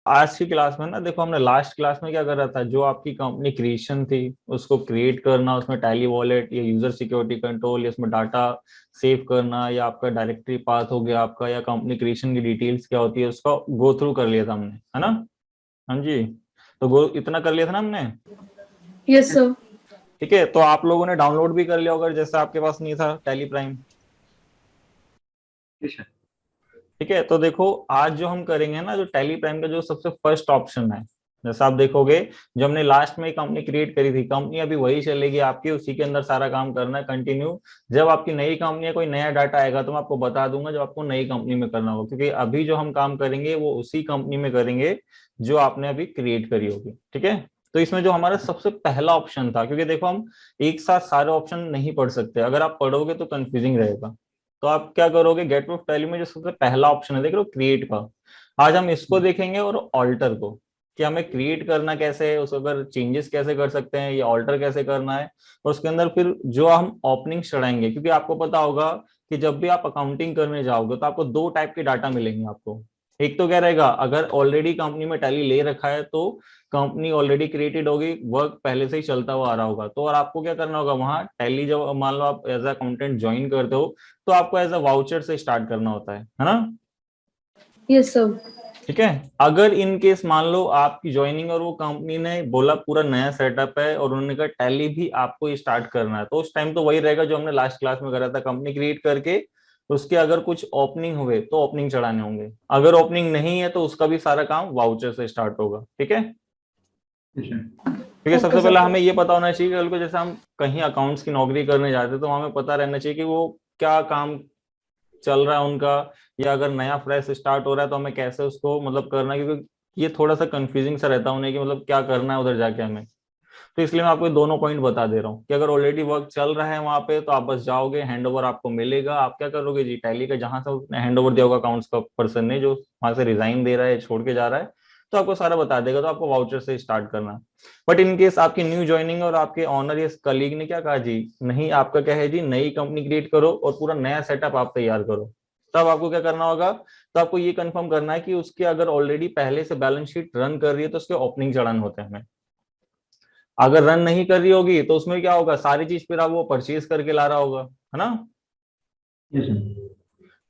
आज की क्लास में ना देखो, हमने लास्ट क्लास में क्या करा था, जो आपकी कंपनी क्रिएशन थी उसको क्रिएट करना, उसमें टैली वॉलेट या यूजर सिक्योरिटी कंट्रोल या उसमें डाटा सेव करना, या आपका डायरेक्टरी पाथ हो गया आपका, या कंपनी क्रिएशन की डिटेल्स क्या होती है उसका गो थ्रू कर लिया था हमने, है ना। हाँ जी। तो गो इतना कर लिया था ना हमने। Yes sir. ठीक है, तो आप लोगों ने डाउनलोड भी कर लिया होगा जैसे आपके पास नहीं था टैली प्राइम। ठीक है। ठीक है, तो देखो आज जो हम करेंगे ना, जो टैली प्राइम का जो सबसे फर्स्ट ऑप्शन है, जैसा आप देखोगे, जो हमने लास्ट में कंपनी क्रिएट करी थी, कंपनी अभी वही चलेगी आपकी, उसी के अंदर सारा काम करना है कंटिन्यू। जब आपकी नई कंपनी है, कोई नया डाटा आएगा तो मैं आपको बता दूंगा, जब आपको नई कंपनी में करना होगा, क्योंकि अभी जो हम काम करेंगे वो उसी कंपनी में करेंगे जो आपने अभी क्रिएट करी होगी। ठीक है, तो इसमें जो हमारा सबसे पहला ऑप्शन था, क्योंकि देखो हम एक साथ सारे ऑप्शन नहीं पढ़ सकते, अगर आप पढ़ोगे तो कंफ्यूजिंग रहेगा। तो आप क्या करोगे, गेट प्रूफ टैली में जो सबसे पहला ऑप्शन है देख लो, क्रिएट का, आज हम इसको देखेंगे, और ऑल्टर को, कि हमें क्रिएट करना कैसे है, उसको अगर चेंजेस कैसे कर सकते हैं, या ऑल्टर कैसे करना है, और उसके अंदर फिर जो हम ओपनिंग चढ़ाएंगे, क्योंकि आपको पता होगा कि जब भी आप अकाउंटिंग करने जाओगे तो आपको दो टाइप के डाटा मिलेंगे आपको। एक तो क्या रहेगा, अगर ऑलरेडी कंपनी में टैली ले रखा है तो कंपनी ऑलरेडी क्रिएटेड होगी, वर्क पहले से ही चलता हुआ आ रहा होगा, तो और आपको क्या करना होगा, वहां टैली जब मान लो आप एज अकाउंटेंट ज्वाइन करते हो तो आपको एज अ वाउचर से स्टार्ट करना होता है ना। Yes sir. ठीक है, अगर इन केस मान लो आपकी ज्वाइनिंग और वो कंपनी ने बोला पूरा नया सेटअप है और उन्होंने कहा टैली भी आपको स्टार्ट करना है, तो उस टाइम तो वही रहेगा जो हमने लास्ट क्लास में करा था, कंपनी क्रिएट करके उसके अगर कुछ ओपनिंग हुए तो ओपनिंग चढ़ाने होंगे, अगर ओपनिंग नहीं है तो उसका भी सारा काम वाउचर से स्टार्ट होगा। ठीक है, ठीक है। क्योंकि ओके सबसे पहले सर। हमें ये पता होना चाहिए कि कल को जैसे हम कहीं अकाउंट्स की नौकरी करने जाते हैं तो हमें पता रहना चाहिए कि वो क्या काम चल रहा है उनका, या अगर नया फ्रेश स्टार्ट हो रहा है तो हमें कैसे उसको मतलब करना है, क्योंकि ये थोड़ा सा कंफ्यूजिंग सा रहता है उन्हें कि मतलब क्या करना है उधर जाके हमें। तो इसलिए मैं आपको ये दोनों पॉइंट बता दे रहा हूँ कि अगर ऑलरेडी वर्क चल रहा है वहां पे तो आप बस जाओगे, हैंड ओवर आपको मिलेगा, आप क्या करोगे जी, टैली का जहां से उसने हैंड ओवर दिया होगा अकाउंट्स का पर्सन ने, जो वहां से रिजाइन दे रहा है, छोड़ के जा रहा है, तो आपको सारा बता देगा, तो आपको वाउचर से स्टार्ट करना है। बट इन केस आपकी न्यू ज्वाइनिंग और आपके ऑनर या कलीग ने क्या कहा जी, नहीं आपका क्या है जी, नई कंपनी क्रिएट करो और पूरा नया सेटअप आप तैयार करो, तब आपको क्या करना होगा, तो आपको ये कंफर्म करना है कि उसके अगर ऑलरेडी पहले से बैलेंस शीट रन कर रही है तो उसके ओपनिंग चढ़ाने होते हैं हमें। अगर रन नहीं कर रही होगी तो उसमें क्या होगा, सारी चीज फिर आप वो परचेज करके ला रहा होगा, है ना। Yes sir.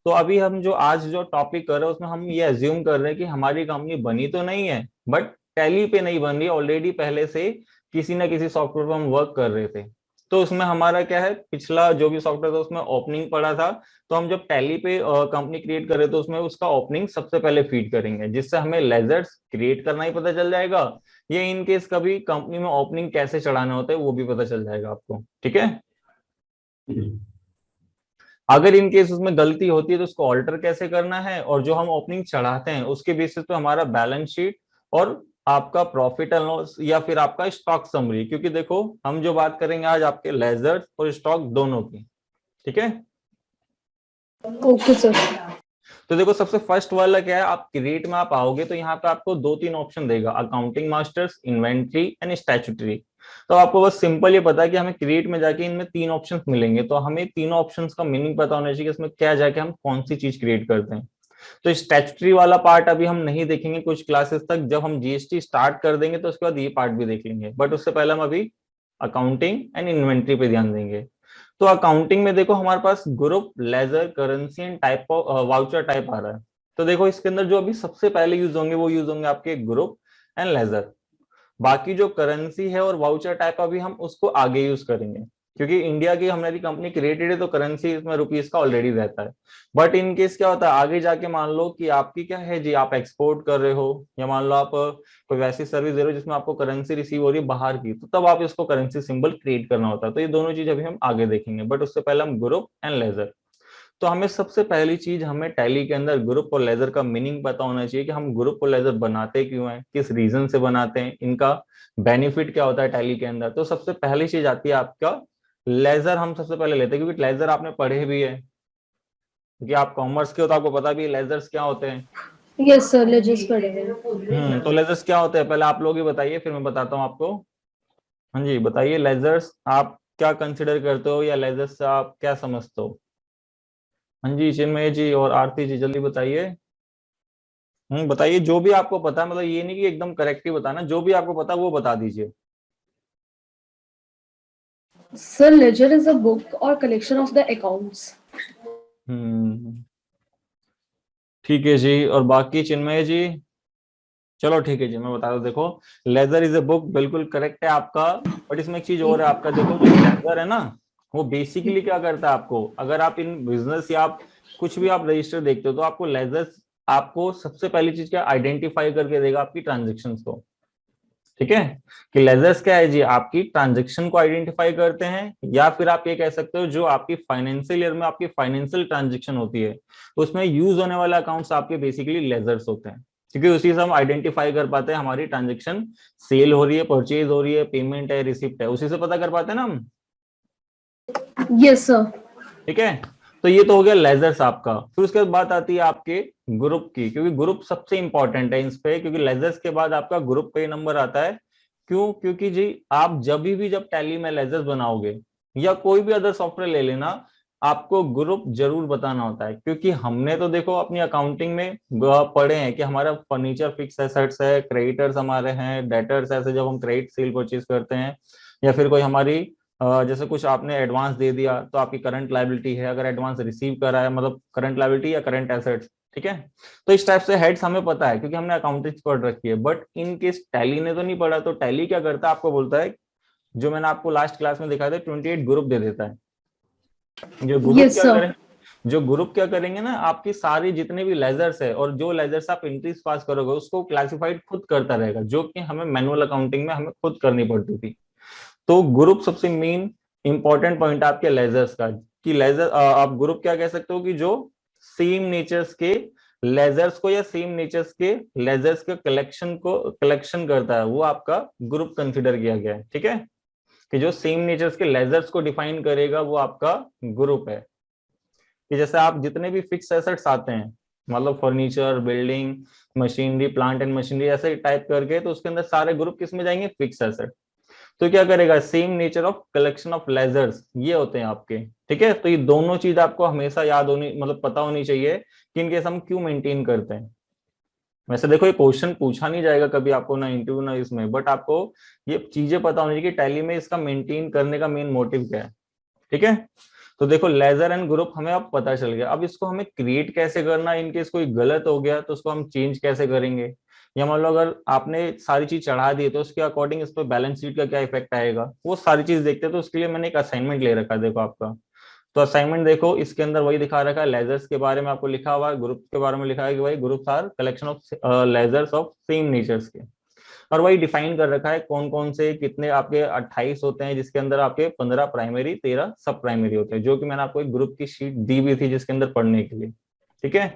तो अभी हम जो आज जो टॉपिक कर रहे हैं उसमें हम ये अज्यूम कर रहे हैं कि हमारी कंपनी बनी तो नहीं है, बट टैली पे नहीं बन रही, ऑलरेडी पहले से किसी ना किसी सॉफ्टवेयर पर हम वर्क कर रहे थे। तो उसमें हमारा क्या है, पिछला जो भी सॉफ्टवेयर था उसमें ओपनिंग पड़ा था, तो हम जब टैली पे कंपनी क्रिएट कर रहे थे उसमें उसका ओपनिंग सबसे पहले फीड करेंगे, जिससे हमें लेजर्स क्रिएट करना ही पता चल जाएगा, ये इन केस कभी कंपनी में ओपनिंग कैसे चढ़ाने होते हैं वो भी पता चल जाएगा आपको। ठीक है, ठीक है। अगर इन केस उसमें गलती होती है तो उसको ऑल्टर कैसे करना है, और जो हम ओपनिंग चढ़ाते हैं उसके बेसिस पे हमारा बैलेंस शीट और आपका प्रॉफिट एंड लॉस या फिर आपका स्टॉक समरी, क्योंकि देखो हम जो बात करेंगे आज आपके लेजर्स और स्टॉक दोनों की। ठीक है, ओके सर। तो देखो सबसे फर्स्ट वाला क्या है, आप क्रिएट में आप आओगे तो यहाँ पे आपको दो तीन ऑप्शन देगा, accounting masters, inventory and statutory. तो आपको बस सिंपल ये पता है कि हमें क्रिएट में जाके इनमें तीन ऑप्शंस मिलेंगे, तो हमें तीनों ऑप्शंस का मीनिंग पता होना चाहिए कि इसमें क्या जाके हम कौन सी चीज क्रिएट करते हैं। तो स्टैट्यूटरी वाला पार्ट अभी हम नहीं देखेंगे कुछ क्लासेस तक, जब हम जीएसटी स्टार्ट कर देंगे तो उसके बाद ये पार्ट भी देख लेंगे, बट उससे पहले हम अभी अकाउंटिंग एंड इन्वेंट्री पे ध्यान देंगे। तो अकाउंटिंग में देखो हमारे पास group, ledger, currency and type voucher type आ रहा है। तो देखो इसके अंदर जो अभी सबसे पहले यूज होंगे वो यूज होंगे आपके ग्रुप एंड लेजर, बाकी जो करेंसी है और वाउचर टाइप अभी हम उसको आगे यूज करेंगे, क्योंकि इंडिया की हमारी कंपनी क्रिएटेड है तो करेंसी इसमें रुपीज का ऑलरेडी रहता है। बट इन केस क्या होता है, आगे जाके मान लो कि आपकी क्या है जी, आप एक्सपोर्ट कर रहे हो, या मान लो आप कोई वैसी सर्विस दे रहे हो जिसमें आपको करेंसी रिसीव हो रही है बाहर की, तो तब आप इसको करेंसी सिंबल क्रिएट करना होता है। तो ये दोनों चीज अभी हम आगे देखेंगे, बट उससे पहले हम ग्रुप एंड लेजर। तो हमें सबसे पहली चीज, हमें टैली के अंदर ग्रुप और लेजर का मीनिंग पता होना चाहिए कि हम ग्रुप और लेजर बनाते क्यों हैं, किस रीजन से बनाते हैं, इनका बेनिफिट क्या होता है टैली के अंदर। तो सबसे पहली चीज आती है आपका लेजर, हम सबसे पहले लेते हैं क्योंकि लेजर आपने पढ़े भी है, क्योंकि आप कॉमर्स के हो तो आपको पता भी है लेजर्स क्या होते हैं। यस सर, लेजर्स पढ़ेंगे। तो लेजर्स क्या होते हैं पहले आप लोग ही बताइए, फिर मैं बताता हूँ आपको। हाँ जी बताइए, लेजर्स आप क्या कंसिडर करते हो, या लेजर्स से आप क्या समझते हो। हाँ जी चिन्मय जी और आरती जी जल्दी बताइए। बताइए जो भी आपको पता है, मतलब ये नहीं कि एकदम करेक्ट ही बताना, जो भी आपको पता है वो बता दीजिए। Sir, ledger is a book or collection of the accounts. हम्म, ठीक है जी। और बाकी चिन्मय जी? चलो ठीक है जी, मैं बता दूं, देखो लेजर इज ए बुक बिल्कुल करेक्ट है आपका। बट इसमें एक चीज और है आपका, देखो जो लेजर है ना, वो बेसिकली क्या करता है आपको, अगर आप इन बिजनेस या आप कुछ भी आप रजिस्टर देखते हो तो आपको लेजर आपको सबसे पहली चीज क्या आइडेंटिफाई करके देगा, आपकी ट्रांजेक्शन को। ठीक है, कि लेजर्स क्या है जी, आपकी ट्रांजेक्शन को आइडेंटिफाई करते हैं, या फिर आप ये कह सकते हो जो आपकी फाइनेंशियल ईयर में आपकी फाइनेंशियल ट्रांजेक्शन होती है तो उसमें यूज होने वाले अकाउंट्स आपके बेसिकली लेजर्स होते हैं, क्योंकि उसी से हम आइडेंटिफाई कर पाते हैं हमारी ट्रांजेक्शन सेल हो रही है, परचेज हो रही है, पेमेंट है, रिसिप्ट है, उसी से पता कर पाते हैं ना हम। Yes, sir. ठीक है, तो ये तो हो गया लेजर्स आपका। फिर उसके बाद बात आती है आपके ग्रुप की, क्योंकि ग्रुप सबसे इंपॉर्टेंट है इस पे, क्योंकि लेजर्स के बाद आपका ग्रुप पे नंबर आता है। क्यों? क्योंकि जी आप जब टैली में लेजर्स बनाओगे या कोई भी अदर सॉफ्टवेयर ले लेना, आपको ग्रुप जरूर बताना होता है, क्योंकि हमने तो देखो अपनी अकाउंटिंग में पढ़े हैं कि हमारा फर्नीचर फिक्स एसेट्स है, क्रेडिटर्स हमारे हैं, डेटर्स ऐसे जब हम क्रेडिट सेल परचेज करते हैं, या फिर कोई हमारी जैसे कुछ आपने एडवांस दे दिया तो आपकी करंट लायबिलिटी है, अगर एडवांस रिसीव करा है मतलब करंट लायबिलिटी या करंट एसेट्स। ठीक है, तो इस टाइप से हेड्स हमें पता है क्योंकि हमने अकाउंटिंग पढ़ रखी है। बट इन केस टैली ने तो नहीं पढ़ा, तो टैली क्या करता है, आपको बोलता है जो मैंने आपको लास्ट क्लास में दिखाया था 28 ग्रुप दे देता है। जो ग्रुप Yes, क्या sir. करें, जो ग्रुप क्या करेंगे ना, आपकी सारी जितने भी लेजर्स है और जो लेजर्स आप एंट्रीज पास करोगे उसको क्लासिफाइड खुद करता रहेगा, जो कि हमें मैनुअल अकाउंटिंग में हमें खुद करनी पड़ती थी। तो ग्रुप सबसे मेन इंपॉर्टेंट पॉइंट आपके लेजर्स का, कि लेजर आप ग्रुप क्या कह सकते हो कि जो सेम नेचर्स के लेजर्स को या सेम नेचर्स के लेजर्स के कलेक्शन को कलेक्शन करता है, वो आपका ग्रुप कंसिडर किया गया है। ठीक है, कि जो सेम नेचर्स के लेजर्स को डिफाइन करेगा वो आपका ग्रुप है। कि जैसे आप जितने भी फिक्स एसेट्स आते हैं, मतलब furniture, building, machinery, plant and machinery ऐसे टाइप करके, तो उसके अंदर सारे ग्रुप किस में जाएंगे, फिक्स एसेट। तो क्या करेगा, same nature of collection of ledgers ये होते हैं आपके। ठीक है, तो ये दोनों चीज आपको हमेशा याद होनी, मतलब पता होनी चाहिए कि इनके हम क्यों मेंटेन करते हैं। वैसे देखो ये क्वेश्चन पूछा नहीं जाएगा कभी आपको, ना इंटरव्यू ना इसमें, बट आपको ये चीजें पता होनी चाहिए कि टैली में इसका मेंटेन करने का मेन मोटिव क्या है। ठीक है, तो देखो लेजर एंड ग्रुप हमें अब पता चल गया। अब इसको हमें क्रिएट कैसे करना, इनकेस कोई गलत हो गया तो उसको हम चेंज कैसे करेंगे, या मान लो अगर आपने सारी चीज चढ़ा दी तो उसके अकॉर्डिंग इस पर बैलेंस शीट का क्या इफेक्ट आएगा, वो सारी चीज देखते हैं। तो उसके लिए मैंने एक असाइनमेंट ले रखा है, देखो आपका। तो असाइनमेंट देखो, इसके अंदर वही दिखा रखा है, लेजर्स के बारे में आपको लिखा हुआ है, ग्रुप के बारे में लिखा है कि भाई groups are collection of ledgers of same natures के। और वही डिफाइन कर रखा है कौन कौन से कितने आपके 28 होते हैं, जिसके अंदर आपके 15 प्राइमरी 13 सब प्राइमरी होते हैं, जो कि मैंने आपको एक ग्रुप की शीट दी भी थी जिसके अंदर पढ़ने के लिए। ठीक है,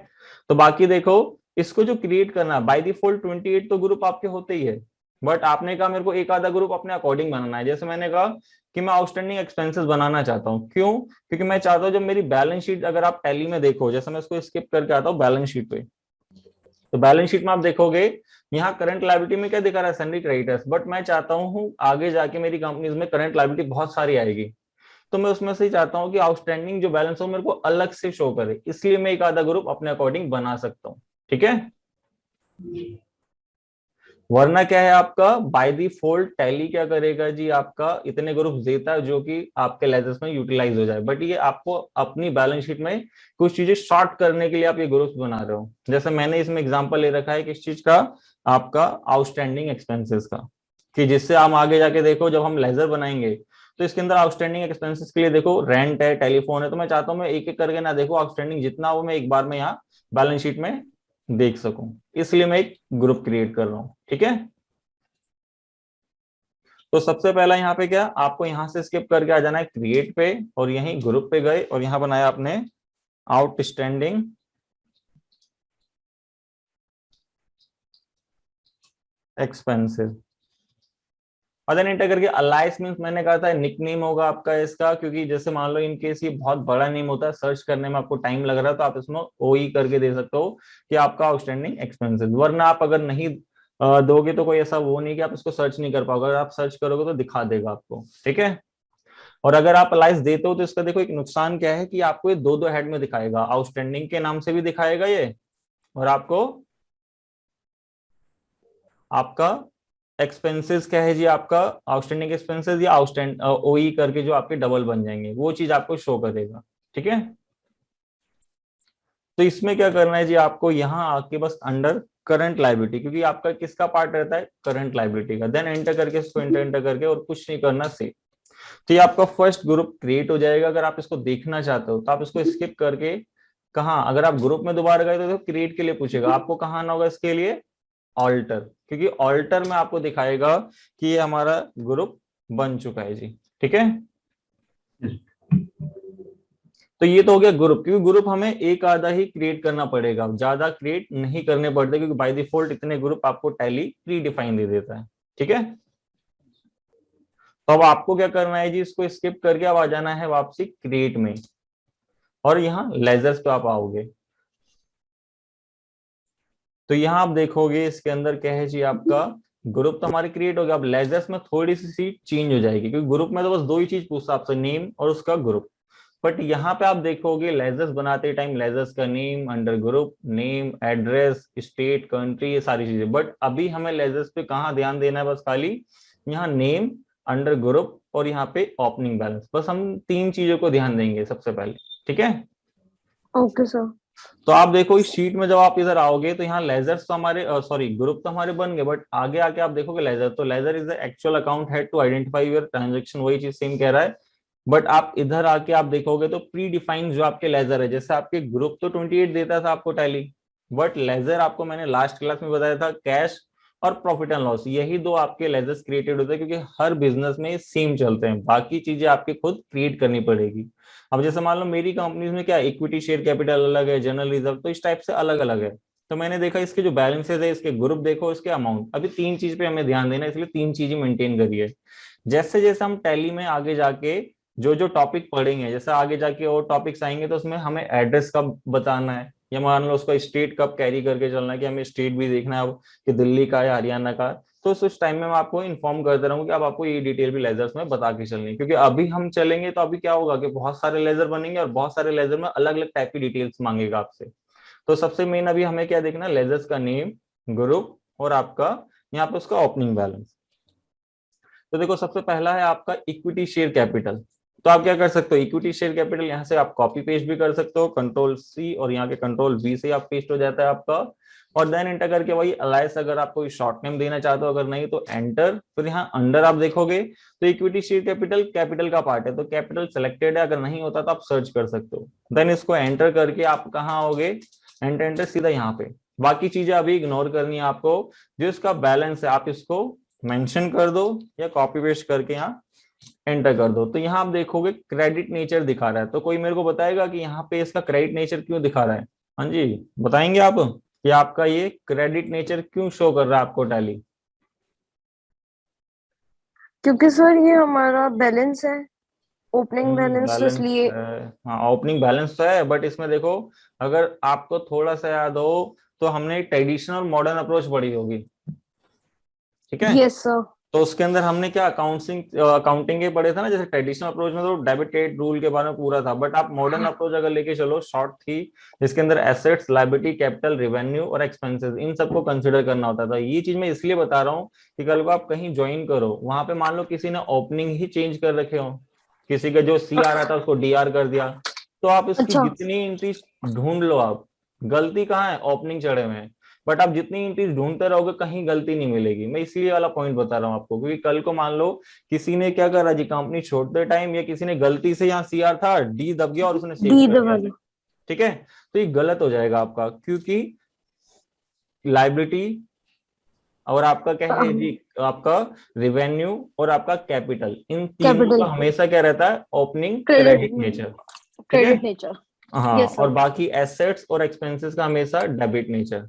तो बाकी देखो इसको जो क्रिएट करना, बाय डिफॉल्ट 28 तो ग्रुप आपके होते ही है, बट आपने कहा मेरे को एक आधा ग्रुप अपने अकॉर्डिंग बनाना है। जैसे मैंने कहा कि मैं आउटस्टैंडिंग एक्सपेंसेस बनाना चाहता हूँ, क्यों? क्योंकि मैं चाहता हूँ जब मेरी बैलेंस शीट अगर आप टैली में देखो, जैसे मैं इसको स्किप करके आता हूँ बैलेंस शीट पे, तो बैलेंस शीट में आप देखोगे यहाँ करंट लायबिलिटी में क्या दिखा रहा है, सन्डी क्रेडिटर्स, बट मैं चाहता हूँ आगे जाके मेरी कंपनीज में करंट लायबिलिटी बहुत सारी आएगी, तो मैं उसमें से ही चाहता हूँ कि आउटस्टैंडिंग जो बैलेंस हो मेरे को अलग से शो करे, इसलिए मैं एक आधा ग्रुप अपने अकॉर्डिंग बना सकता हूँ। ठीक है, वरना क्या है आपका बाय डिफॉल्ट टैली क्या करेगा जी, आपका इतने ग्रुप देता है जो कि आपके लेजर्स में यूटिलाइज हो जाए, बट ये आपको अपनी बैलेंस शीट में कुछ चीजें शॉर्ट करने के लिए आप ये ग्रुप्स बना रहे हो। जैसे मैंने इसमें एग्जांपल ले रखा है किस चीज का, आपका आउटस्टैंडिंग एक्सपेंसेस का, कि जिससे हम आगे जाके देखो जब हम लेजर बनाएंगे तो इसके अंदर आउटस्टैंडिंग एक्सपेंसेस के लिए देखो रेंट है, टेलीफोन है, तो मैं चाहता हूँ मैं एक एक करके ना देखो, आउटस्टैंडिंग जितना हो मैं एक बार में यहाँ बैलेंस शीट में देख सकूं, इसलिए मैं एक ग्रुप क्रिएट कर रहा हूँ। ठीक है, तो सबसे पहला यहाँ पे क्या, आपको यहाँ से स्किप करके आ जाना है क्रिएट पे, और यहीं ग्रुप पे गए और यहाँ बनाया आपने आउटस्टैंडिंग एक्सपेंसिव। और देन एंटर करके अलाइस मींस मैंने कहा था निक नेम होगा आपका इसका, क्योंकि जैसे मान लो इन केस ये बहुत बड़ा नेम होता है, सर्च करने में आपको टाइम लग रहा है, तो आप इसमें ओई करके दे सकते हो कि आपका आउटस्टैंडिंग एक्सपेंसिव। वरना आप अगर नहीं दोगे तो कोई ऐसा वो नहीं कि आप इसको सर्च नहीं कर पाओगे, अगर आप सर्च करोगे तो दिखा देगा आपको। ठीक है, और अगर आप अलाइस देते हो तो इसका देखो एक नुकसान क्या है कि आपको ये दो दो हेड में दिखाएगा, आउटस्टैंडिंग के नाम से भी दिखाएगा ये, और आपको आपका एक्सपेंसेस क्या है जी, आपका आउटस्टैंडिंग एक्सपेंसेस या आउटस्टैंड ओई करके जो आपके डबल बन जाएंगे, वो चीज आपको शो करेगा। ठीक है, तो इसमें क्या करना है जी, आपको यहाँ आके बस अंडर करंट लायबिलिटी, क्योंकि आपका किसका पार्ट रहता है, करंट लायबिलिटी का, देन एंटर करके इसको एंटर करके और कुछ नहीं करना, सेव। तो ये आपका फर्स्ट ग्रुप क्रिएट हो जाएगा। अगर आप इसको देखना चाहते हो तो आप इसको स्किप करके कहाँ, अगर आप ग्रुप में दोबारा गए तो क्रिएट के लिए पूछेगा, आपको कहाँ आना होगा इसके लिए, ऑल्टर, क्योंकि ऑल्टर में आपको दिखाएगा कि ये हमारा ग्रुप बन चुका है जी। ठीक है, तो ये तो हो गया ग्रुप, क्योंकि ग्रुप हमें एक आधा ही क्रिएट करना पड़ेगा, ज्यादा क्रिएट नहीं करने पड़ते, क्योंकि बाय डिफॉल्ट इतने ग्रुप आपको टैली प्री डिफाइन दे देता है। ठीक है, तो अब आपको क्या करना है जी, इसको स्किप करके अब आ जाना है वापसी क्रिएट में, और यहाँ लेजर्स पे आप आओगे। तो यहाँ आप देखोगे इसके अंदर क्या है जी, आपका ग्रुप तो हमारे क्रिएट हो गया। अब लेजर्स में थोड़ी सी चेंज हो जाएगी, क्योंकि ग्रुप में तो बस दो ही चीज पूछता आपसे, नेम और उसका ग्रुप। बट यहाँ पे आप देखोगे लेजर्स बनाते टाइम लेजर्स का name, under group name, address, state, country, ये सारी चीजें। बट अभी हमें लेजर्स पे कहाँ ध्यान देना है, बस खाली यहाँ नेम, अंडर ग्रुप और यहाँ पे ओपनिंग बैलेंस, बस हम तीन चीजों को ध्यान देंगे सबसे पहले। ठीक है, ओके सर। तो आप देखो इस शीट में जब आप इधर आओगे तो यहाँ लेजर्स तो हमारे सॉरी ग्रुप तो हमारे बन गए, बट आगे आके आप देखोगे लेजर, तो ledger is the actual account head to identify your transaction, वही चीज सेम कह रहा है। बट आप इधर आके आप देखोगे तो प्री डिफाइंड जो आपके लेजर है, जैसे आपके ग्रुप तो 28 देता था आपको टैली, बट लेजर आपको मैंने लास्ट क्लास में बताया था कैश और प्रॉफिट एंड लॉस, यही दो आपके लेजर्स क्रिएटेड होते हैं, क्योंकि हर बिजनेस में सेम चलते हैं, बाकी चीजें आपके खुद क्रिएट करनी पड़ेगी। अब जैसे मान लो मेरी कंपनीज में क्या इक्विटी शेयर कैपिटल अलग है, जनरल रिजर्व, तो इस टाइप से अलग अलग है। तो मैंने देखा इसके जो बैलेंसेज है, इसके ग्रुप देखो, इसके अमाउंट, अभी तीन चीज पे हमें ध्यान देना है, इसलिए तीन चीजें मेंटेन करिए। जैसे जैसे हम टैली में आगे जाके जो जो टॉपिक पढ़ेंगे, जैसे आगे जाके और टॉपिक्स आएंगे, तो उसमें हमें एड्रेस कब बताना है, या मान लो उसका स्टेट कब कैरी करके चलना है, कि हमें स्टेट भी देखना है अब कि दिल्ली का या हरियाणा का, तो उस टाइम में मैं आपको इन्फॉर्म करता रहूंगा कि अब आपको ये डिटेल भी लेजर्स में बता के चलनी है। क्योंकि अभी हम चलेंगे तो अभी क्या होगा कि बहुत सारे लेजर बनेंगे और बहुत सारे लेजर में अलग अलग टाइप की डिटेल्स मांगेगा आपसे। तो सबसे मेन अभी हमें क्या देखना है, लेजर्स का नेम, ग्रुप और आपका यहाँ पे उसका ओपनिंग बैलेंस। तो देखो सबसे पहला है आपका इक्विटी शेयर कैपिटल। तो आप क्या कर सकते हो, इक्विटी शेयर कैपिटल यहाँ से आप कॉपी पेस्ट भी कर सकते हो, कंट्रोल सी और यहाँ के कंट्रोल वी से आप पेस्ट हो जाता है आपका, और देन एंटर करके वही अलाइस, अगर आप कोई शॉर्ट नेम देना चाहते हो, अगर नहीं तो एंटर। फिर यहाँ अंडर आप देखोगे तो इक्विटी शेयर कैपिटल कैपिटल का पार्ट है, तो कैपिटल सिलेक्टेड है, अगर नहीं होता तो आप सर्च कर सकते हो। देन इसको एंटर करके आप कहाँ आओगे, एंटर एंटर सीधा यहाँ पे। बाकी चीजें अभी इग्नोर करनी है आपको, जो इसका बैलेंस है आप इसको मेंशन कर दो या कॉपी पेस्ट करके यहाँ एंटर कर दो। तो यहाँ आप देखोगे क्रेडिट नेचर दिखा रहा है, तो कोई मेरे को बताएगा कि यहाँ पे इसका क्रेडिट नेचर क्यों दिखा रहा है। हाँ जी, बताएंगे आप कि आपका ये क्रेडिट नेचर क्यों शो कर रहा है आपको टैली। क्योंकि सर ये हमारा बैलेंस है, ओपनिंग बैलेंस, तो बैलेंस इसलिए। है, हाँ ओपनिंग बैलेंस तो है, बट इसमें देखो अगर आपको थोड़ा सा याद हो तो हमने ट्रेडिशनल मॉडर्न अप्रोच पढ़ी होगी। ठीक है, यस सर। तो उसके अंदर हमने क्या अकाउंटिंग के पढ़े थे ना, जैसे ट्रेडिशनल अप्रोच में तो डेबिट क्रेडिट रूल के बारे में पूरा था, बट आप मॉडर्न अप्रोच अगर लेके चलो, शॉर्ट थी जिसके अंदर एसेट्स, लायबिलिटी, कैपिटल, रेवेन्यू और एक्सपेंसेस, इन सबको कंसिडर करना होता था। ये चीज मैं इसलिए बता रहा हूँ कि कल को आप कहीं ज्वाइन करो, वहां पे मान लो किसी ने ओपनिंग ही चेंज कर रखे हो, किसी का जो सी आ रहा था उसको डी आर कर दिया, तो आप इसकी अच्छा। जितनी एंट्री ढूंढ लो, आप गलती कहाँ है, ओपनिंग चढ़े हुए हैं, बट आप जितनी एंट्रीज ढूंढते रहोगे कहीं गलती नहीं मिलेगी। मैं इसलिए वाला पॉइंट बता रहा हूँ आपको, क्योंकि कल को मान लो किसी ने क्या करा जी, कंपनी छोड़ते टाइम या किसी ने गलती से, यहाँ सी आर था डी दब गया और उसने सेव दी कर दिया, दबा। ठीक है, तो ये गलत हो जाएगा आपका, क्योंकि लाइबिलिटी और आपका क्या है जी, आपका रेवेन्यू और आपका कैपिटल, इन तीनों कैपिटल। का हमेशा क्या रहता है, ओपनिंग क्रेडिट। Credit nature. ठीक है, क्रेडिट नेचर। हाँ, यस और सर। बाकी एसेट्स और एक्सपेंसेस का हमेशा डेबिट नेचर।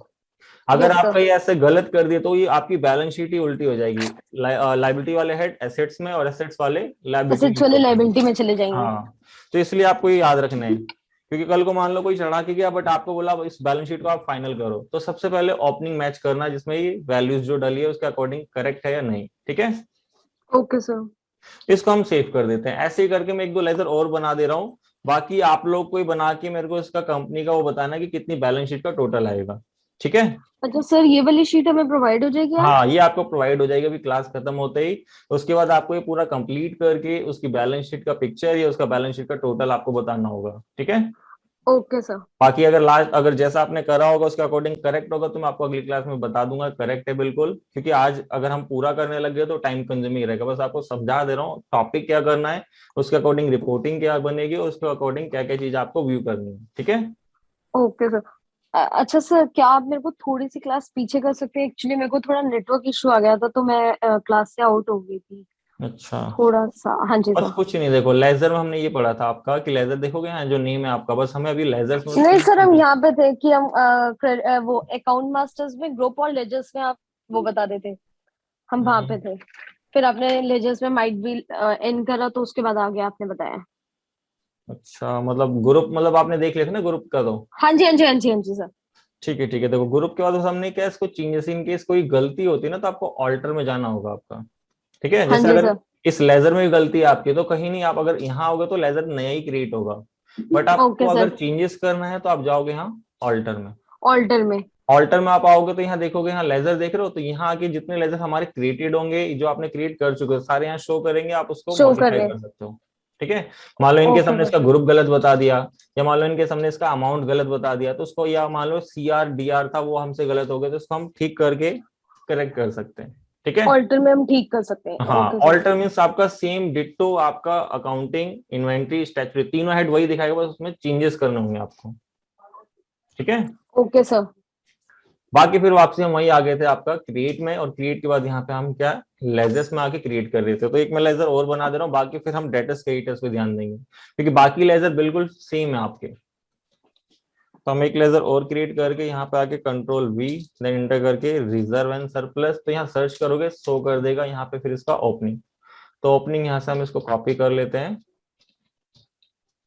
अगर यस आपका सर। ये ऐसे गलत कर दिया तो ये आपकी बैलेंस शीट ही उल्टी हो जाएगी, लाइबिलिटी वाले हेड एसेट्स में और एसेट्स वाले लाइबिलिटी में एसेट्स वाले show करेंगे। लायबिलिटी में चले जाएंगे। हाँ, तो इसलिए आपको ये याद रखना है, क्योंकि कल को मान लो कोई चढ़ा के गया बट आपको बोला इस बैलेंस शीट को आप फाइनल करो, तो सबसे पहले ओपनिंग मैच करना जिसमें ये वैल्यूज जो डली है उसके अकॉर्डिंग करेक्ट है या नहीं। ठीक है, ओके सर। इसको हम सेव कर देते हैं। ऐसे ही करके मैं एक दो लेजर और बना दे रहा हूँ, बाकी आप लोग कोई बना के मेरे को इसका कंपनी का वो बताना कि कितनी बैलेंस शीट का टोटल आएगा। ठीक है। अच्छा सर, ये वाली शीट हमें प्रोवाइड हो जाएगी आज? हाँ, ये आपको प्रोवाइड हो जाएगी अभी क्लास खत्म होते ही। उसके बाद आपको ये पूरा कंप्लीट करके उसकी बैलेंस शीट का पिक्चर या उसका बैलेंस शीट का टोटल आपको बताना होगा, ठीक है। Okay sir. बाकी अगर लास्ट अगर जैसा आपने करा होगा उसके अकॉर्डिंग करेक्ट होगा तो मैं आपको अगली क्लास में बता दूंगा करेक्ट है बिल्कुल, क्योंकि आज अगर हम पूरा करने लग गए तो टाइम कंज्यूमिंग रहेगा। बस आपको समझा दे रहा हूँ टॉपिक क्या करना है, उसके अकॉर्डिंग रिपोर्टिंग क्या बनेगी, उसके अकॉर्डिंग क्या क्या चीज आपको व्यू करनी है, ठीक है। Okay sir. अच्छा सर, क्या आप मेरे को थोड़ी सी क्लास पीछे कर सकते हैं? एक्चुअली मेरे को थोड़ा नेटवर्क इशू आ गया था, तो मैं क्लास से आउट हो गई थी अच्छा, थोड़ा सा। हाँ जी बस सर। कुछ नहीं, देखो लेजर में हमने ये पढ़ा था आपका कि लेजर देखोगे यहाँ जो नेम है आपका, बस हमें अभी लेजर में नहीं सर, हम उसकी यहाँ पे थे कि हम वो अकाउंट मास्टर्स में ग्रुप और लेजर्स में आप वो बता देते, हम वहां पे थे। फिर आपने लेजर्स में माइट भी एंड करा, तो उसके बाद आगे आपने बताया। अच्छा, मतलब ग्रुप मतलब आपने देख लिया था ना ग्रुप का तो। हाँ जी हाँ जी हाँ जी हाँ जी सर। ठीक है ठीक है, देखो ग्रुप के बाद बस हमने क्या इसको चेंजेस इन केस कोई गलती होती है ना तो आपको ऑल्टर में जाना होगा आपका, ठीक है। हाँ जैसे जी अगर सर। इस लेजर में भी गलती है आपकी तो कहीं नहीं, आप अगर यहाँ आओगे तो लेजर नया ही क्रिएट होगा, बट आपको ओके अगर सर। चेंजेस करना है तो आप जाओगे यहाँ ऑल्टर में। ऑल्टर में। ऑल्टर में आप आओगे तो यहाँ देखोगे, यहाँ लेजर देख रहे हो, तो यहाँ आके जितने लेजर हमारे क्रिएटेड होंगे जो आपने क्रिएट कर चुके हो सारे यहाँ शो करेंगे, आप उसको शो कर मॉडिफाई रहे कर हैं। सकते हो, ठीक है। मान लो इनके ओके हमने सर। इसका ग्रुप गलत बता दिया, या मान लो इनके हमने इसका अमाउंट गलत बता दिया तो उसको, या मान लो CR DR था वो हमसे गलत हो गया तो उसको हम ठीक करके करेक्ट कर सकते हैं, ठीक है। ऑल्टर में हम ठीक कर सकते हैं। हाँ, ओके सर। ऑल्टर मीन्स आपका सेम डिट्टो आपका अकाउंटिंग इन्वेंट्री स्टैट्यूटरी तीनों हेड वही दिखाएगा, बस उसमें चेंजेस करने होंगे आपको, ठीक है। Okay sir. बाकी फिर वापसी हम वही आ गए थे आपका क्रिएट में, और क्रिएट के बाद यहाँ पे हम क्या लेजर्स में आके क्रिएट कर रहे थे। तो एक मैं लेजर और बना दे रहा हूँ, बाकी फिर हम डेटर्स क्रेडिटर्स पे ध्यान देंगे क्योंकि बाकी लेजर बिल्कुल सेम है आपके। तो हम एक लेजर और क्रिएट करके यहाँ पे आके Ctrl+V देन इंटर करके रिजर्व एंड सरप्लस, तो यहाँ सर्च करोगे शो कर देगा यहाँ पे फिर इसका ओपनिंग। तो ओपनिंग यहाँ से हम इसको कॉपी कर लेते हैं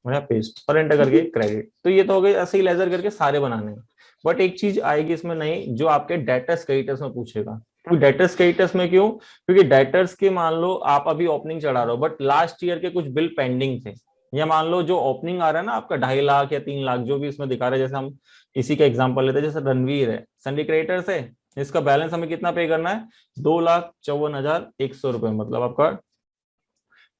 और यहाँ पेस्ट और एंटर करके क्रेडिट। तो ये तो हो गए ऐसे ही लेजर करके सारे बनाने हैं। बट एक चीज आएगी इसमें नहीं, जो आपके डेटर्स क्रेडिटर्स में पूछेगा। क्योंकि डेटर्स क्रेडिटर्स में क्यों, क्योंकि डेटर्स के मान लो आप अभी ओपनिंग चढ़ा रहे हो बट लास्ट ईयर के कुछ बिल पेंडिंग थे, या मान लो जो ओपनिंग आ रहा है ना आपका 2.5 लाख या 3 लाख जो भी इसमें दिखा रहा है, जैसे हम इसी का एग्जांपल लेते हैं, जैसे रणवीर है सन्डी क्रेडिटर्स है, इसका बैलेंस हमें कितना पे करना है 2,54,100 रुपए, मतलब आपका।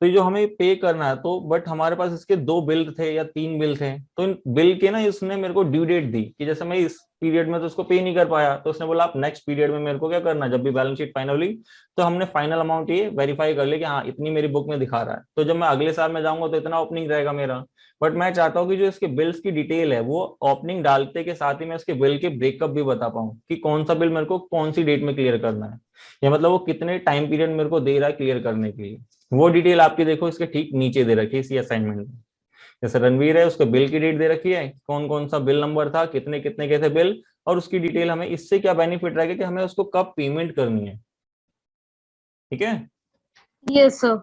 तो ये जो हमें पे करना है तो बट हमारे पास इसके 2 बिल थे या 3 बिल थे, तो इन बिल के ना इसने मेरे को ड्यू डेट दी कि जैसे मैं इस पीरियड में तो उसको पे नहीं कर पाया, तो उसने बोला आप नेक्स्ट पीरियड में मेरे को क्या करना है, जब भी बैलेंस शीट फाइनल हुई तो हमने फाइनल अमाउंट ये वेरीफाई कर लिया कि हाँ इतनी मेरी बुक में दिखा रहा है, तो जब मैं अगले साल में जाऊंगा तो इतना ओपनिंग रहेगा मेरा। बट मैं चाहता हूँ कि जो इसके बिल्स की डिटेल है वो ओपनिंग डालते के साथ ही मैं उसके बिल के ब्रेकअप भी बता पाऊँ कि कौन सा बिल मेरे को कौन सी डेट में क्लियर करना है, या मतलब वो कितने टाइम पीरियड मेरे को दे रहा है क्लियर करने के लिए। वो डिटेल आपकी देखो इसके ठीक नीचे दे रखी है इसी असाइनमेंट में। जैसे रणवीर है उसके बिल की डेट दे रखी है, कौन कौन सा बिल नंबर था, कितने कितने के थे बिल, और उसकी डिटेल। हमें इससे क्या बेनिफिट रहेगा कि हमें उसको कब पेमेंट करनी है, ठीक है। Yes sir.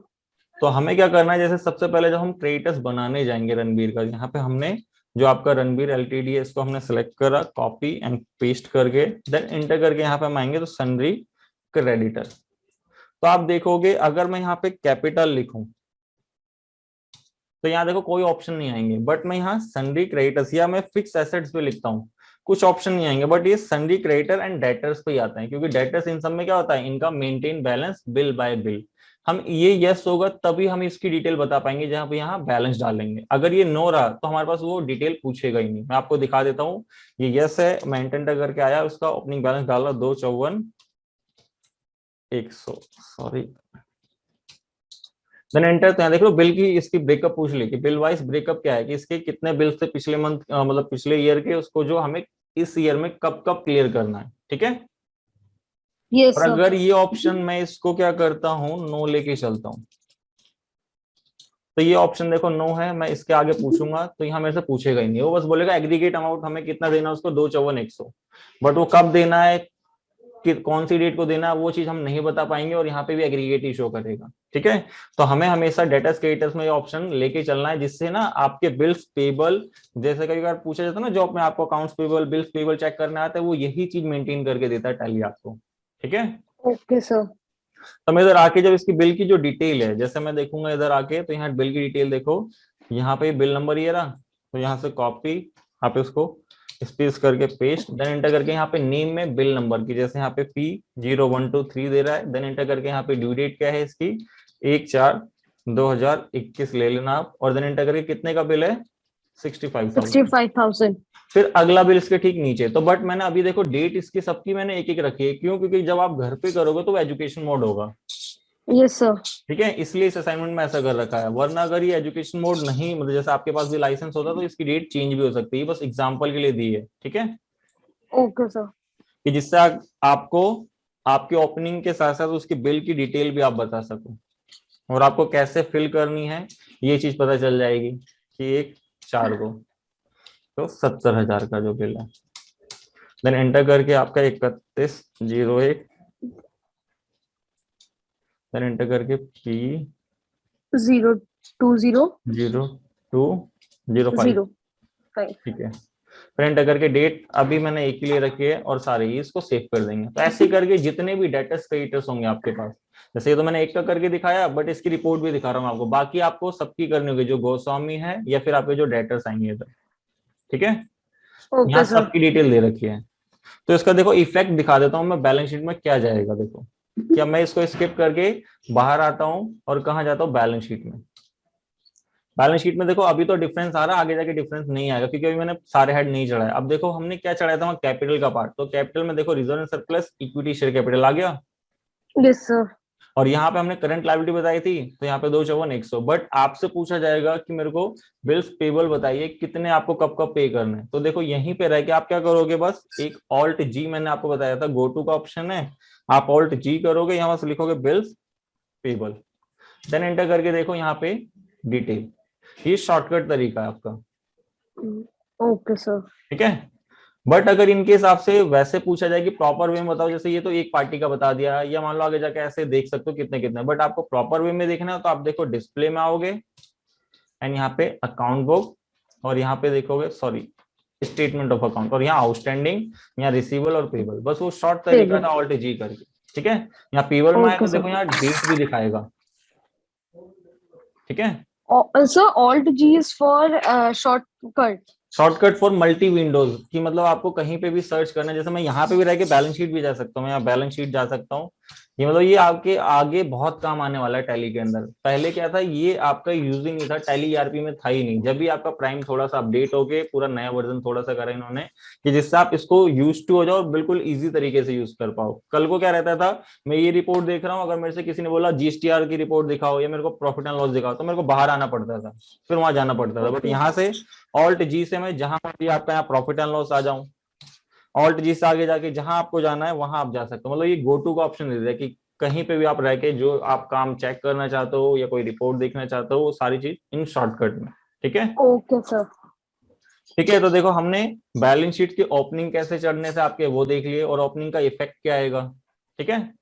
तो हमें क्या करना है, जैसे सबसे पहले जब हम क्रेडिटर्स बनाने जाएंगे रणवीर का, यहाँ पे हमने जो आपका रणवीर LTD है इसको हमने सेलेक्ट करा, कॉपी एंड पेस्ट करके देन एंटर करके यहाँ पे हम आएंगे तो सन्ड्री क्रेडिटर। तो आप देखोगे अगर मैं यहाँ पे कैपिटल लिखूं तो यहाँ देखो कोई ऑप्शन नहीं आएंगे, बट मैं यहाँ सन्ड्री क्रेडिटर्स या मैं फिक्स एसेट्स पे लिखता हूँ कुछ ऑप्शन नहीं आएंगे, बट ये सन्ड्री क्रेडिटर एंड डेटर्स पे ही आते हैं, क्योंकि डेटर्स इन सब में क्या होता है, इनका maintain balance bill bye bill. हम ये यस होगा तभी हम इसकी डिटेल बता पाएंगे जहां पे यहाँ बैलेंस डालेंगे। अगर ये नो रहा तो हमारे पास वो डिटेल पूछेगा ही नहीं। मैं आपको दिखा देता हूँ, ये यस है, मैं एंटर करके आया, उसका ओपनिंग बैलेंस डाला 254,100, सॉरी देन एंटर। तो यहाँ देख लो बिल की इसकी ब्रेकअप पूछ ली कि बिल वाइज ब्रेकअप क्या है, कि इसके कितने बिल्स थे पिछले मंथ मतलब पिछले ईयर के, उसको जो हमें इस ईयर में कब कब क्लियर करना है, ठीक है। यस और सर। अगर ये ऑप्शन मैं इसको क्या करता हूँ नो लेके चलता हूँ, तो ये ऑप्शन देखो नो है, मैं इसके आगे पूछूंगा तो यहाँ मेरे से पूछेगा ही नहीं, वो बस बोलेगा एग्रीगेट अमाउंट हमें कितना देना है उसको 254,100, बट वो कब देना है कि कौन सी डेट को देना है वो चीज हम नहीं बता पाएंगे, और यहाँ पे भी एग्रीगेट ही शो करेगा, ठीक है। तो हमें हमेशा डेटर्स क्रेडिटर्स में ये ऑप्शन लेके चलना है, जिससे ना आपके बिल्स पेबल, जैसे कई बार पूछा जाता है ना जॉब में आपको accounts payable bills payable check करना आता है, वो यही चीज मेंटेन करके देता है टैली आपको, ठीक है। Okay sir. तो मैं इधर आके जब इसकी बिल की जो डिटेल है, जैसे मैं देखूंगा इधर आके तो यहाँ बिल की डिटेल देखो, यहाँ पे बिल नंबर ये रहा, तो यहाँ से कॉपी आप इसको स्पेस करके पेस्ट, देन एंटर करके यहाँ पे नेम में बिल नंबर की, जैसे यहाँ पे P0123 दे रहा है, देन एंटर करके यहाँ पे ड्यू डेट क्या है इसकी 1/4/2021 ले लेना आप, और देन एंटर करके कितने का बिल है 65,000। 65,000। फिर अगला बिल इसके ठीक नीचे। तो बट मैंने अभी देखो डेट इसकी सबकी मैंने एक एक रखी है, क्यों? क्योंकि जब आप घर पे करोगे तो एजुकेशन मोड होगा, यस सर। ठीक है, इसलिए इस असाइनमेंट में ऐसा कर रखा है। वरना अगर ये एजुकेशन मोड नहीं, मतलब जैसे आपके पास भी लाइसेंस होता तो इसकी डेट चेंज भी हो सकती है, बस एग्जांपल के लिए दी है, ठीक है, ओके सर। कि जिससे आपको आपके ओपनिंग के साथ साथ उसकी बिल की डिटेल भी आप बता सको, और आपको कैसे फिल करनी है ये चीज पता चल जाएगी कि 1/4 को तो 70,000 का जो बिल है, देन एंटर करके आपका 31/01, देन एंटर करके P020205, 05। ठीक है, फिर एंटर करके डेट अभी मैंने एक के लिए रखी है और सारे ही इसको सेव कर देंगे। तो ऐसे करके जितने भी डेटर्स क्रेडिटर्स होंगे आपके पास, जैसे ये तो मैंने एक का करके दिखाया, बट इसकी रिपोर्ट भी दिखा रहा हूँ आपको, बाकी आपको सबकी करनी होगी जो गोस्वामी है या फिर आपके जो डेटर्स आएंगे इधर, ठीक है, यहाँ ओके सर। सबकी डिटेल दे रखी है। तो इसका देखो इफेक्ट दिखा देता हूँ मैं बैलेंस शीट में क्या जाएगा। देखो क्या मैं इसको स्किप करके बाहर आता हूँ और कहाँ जाता हूँ बैलेंस शीट में। बैलेंस शीट में देखो अभी तो डिफरेंस आ रहा है, आगे जाके डिफरेंस नहीं आएगा क्योंकि अभी मैंने सारे हेड नहीं चढ़ाए। अब देखो हमने क्या चढ़ाया था कैपिटल का पार्ट, तो कैपिटल में देखो reserve and surplus equity share capital आ गया, यस सर। और यहाँ पे हमने करंट लायबिलिटी बताई थी, तो यहाँ पे 254,100। बट आपसे पूछा जाएगा कि मेरे को बिल्स पेबल बताइए कितने आपको कब कब पे करने हैं, तो देखो यहीं पे रह के आप क्या करोगे, बस एक ऑल्ट जी, मैंने आपको बताया था गो टू का ऑप्शन है, आप ऑल्ट जी करोगे, यहाँ बस लिखोगे बिल्स पेबल, देन एंटर करके देखो यहाँ पे डिटेल। ये शॉर्टकट तरीका है आपका, ओके सर। ठीक है। बट अगर इनके हिसाब से वैसे पूछा जाए कि प्रॉपर वे में बताओ, जैसे ये तो एक पार्टी का बता दिया, या मान लो आगे जाके ऐसे देख सकते हो कितने कितने, बट आपको प्रॉपर वे में देखना है तो आप देखो डिस्प्ले में आओगे एंड यहाँ पे अकाउंट बुक, और यहाँ पे देखोगे सॉरी स्टेटमेंट ऑफ अकाउंट, और यहाँ आउटस्टैंडिंग, यहाँ रिसीवेबल और पेबल, बस वो शॉर्ट तरीका था ऑल्ट जी करके, ठीक है। यहाँ पेबल में आए तो देखो यहाँ डेट भी दिखाएगा, ठीक है। Sir alt G is for shortcut. Shortcut for multi windows की, मतलब आपको कहीं पे भी सर्च करना है, जैसे मैं यहाँ पे भी रह के बैलेंस शीट भी जा सकता हूँ, मैं यहाँ बैलेंस शीट जा सकता हूँ, ये मतलब ये आपके आगे बहुत काम आने वाला है टैली के अंदर। पहले क्या था, ये आपका यूजिंग नहीं था, टैली ईआरपी में था ही नहीं, जब भी आपका प्राइम थोड़ा सा अपडेट हो गए, पूरा नया वर्जन थोड़ा सा करा इन्होंने कि जिससे आप इसको यूज टू हो जाओ, बिल्कुल इजी तरीके से यूज कर पाओ। कल को क्या रहता था, मैं ये रिपोर्ट देख रहा हूँ, अगर मेरे से किसी ने बोला जीएसटीआर की रिपोर्ट दिखाओ या मेरे को प्रॉफिट एंड लॉस दिखाओ, तो मेरे को बाहर आना पड़ता था, फिर वहां जाना पड़ता था। बट यहाँ से ऑल्ट जी से मैं जहां भी आपका यहाँ प्रॉफिट एंड लॉस आ जाऊं, ऑल्ट जी से आगे जाके जहां आपको जाना है वहां आप जा सकते हो। मतलब ये गो टू का ऑप्शन दे दिया कि कहीं पे भी आप रह के जो आप काम चेक करना चाहते हो या कोई रिपोर्ट देखना चाहते हो, वो सारी चीज इन शॉर्टकट में, ठीक है। Okay sir. ठीक है, तो देखो हमने बैलेंस शीट की ओपनिंग कैसे चढ़ने से आपके वो देख लिए, और ओपनिंग का इफेक्ट क्या आएगा, ठीक है।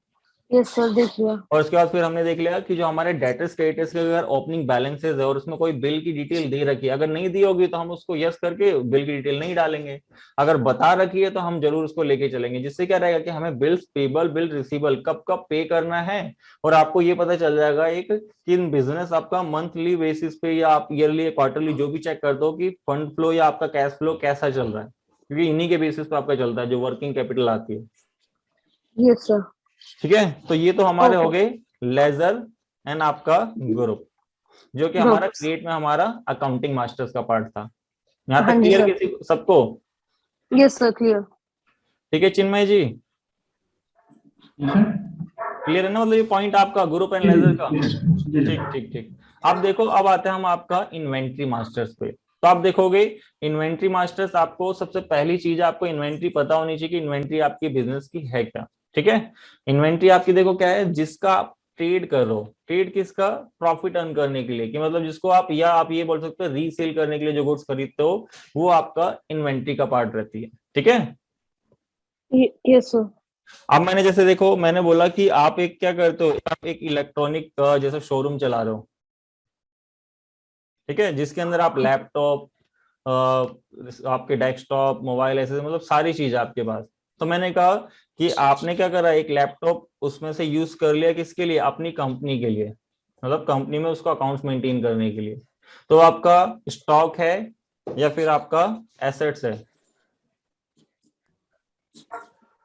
यस सर देखिए। और उसके बाद फिर हमने देख लिया कि जो हमारे डेटर्स क्रेडिटर्स के अगर ओपनिंग बैलेंसेस है और उसमें कोई बिल की डिटेल दे रखी है, अगर नहीं दी होगी तो हम उसको यस करके बिल की डिटेल नहीं डालेंगे, अगर बता रखी है तो हम जरूर उसको लेके चलेंगे, जिससे क्या रहेगा कि हमें बिल्स पेबल बिल रिसीवेबल कब कब पे करना है, और आपको ये पता चल जाएगा एक कि बिजनेस आपका मंथली बेसिस पे या आप ईयरली क्वार्टरली जो भी चेक करते हो कि फंड फ्लो या आपका कैश फ्लो कैसा चल रहा है, क्योंकि इन्हीं के बेसिस पे आपका चलता है जो वर्किंग कैपिटल आती है। Yes sir. ठीक है, तो ये तो हमारे हो गए लेजर एंड आपका ग्रुप, जो कि हमारा क्रिएट में हमारा अकाउंटिंग मास्टर्स का पार्ट था। यहाँ तक क्लियर किसी सबको? Yes sir clear. ठीक है चिन्मय जी, क्लियर है ना, मतलब ये पॉइंट आपका ग्रुप एंड लेजर का। ठीक ठीक ठीक। अब देखो, अब आते हैं हम आपका इन्वेंट्री मास्टर्स पे। तो आप देखोगे इन्वेंट्री मास्टर्स, आपको सबसे पहली चीज आपको इन्वेंट्री पता होनी चाहिए कि इन्वेंट्री आपकी बिजनेस की है क्या, ठीक है। इन्वेंट्री आपकी देखो क्या है, जिसका आप ट्रेड कर रहे हो, ट्रेड किसका, प्रॉफिट अर्न करने के लिए, कि मतलब जिसको आप, या आप ये बोल सकते हो रीसेल करने के लिए जो गुड्स खरीदते हो, वो आपका इन्वेंट्री का पार्ट रहती है, ठीक है। Yes sir. अब मैंने जैसे देखो मैंने बोला कि आप एक क्या करते हो, आप एक इलेक्ट्रॉनिक जैसे शोरूम चला रहे हो, ठीक है, जिसके अंदर आप लैपटॉप, आपके डेस्कटॉप, मोबाइल, ऐसे मतलब सारी चीज आपके पास। तो मैंने कहा कि आपने क्या करा, एक लैपटॉप उसमें से यूज कर लिया, किसके लिए, अपनी कंपनी के लिए, मतलब कंपनी में उसका अकाउंट्स मेंटेन करने के लिए। तो आपका स्टॉक है या फिर आपका एसेट्स है,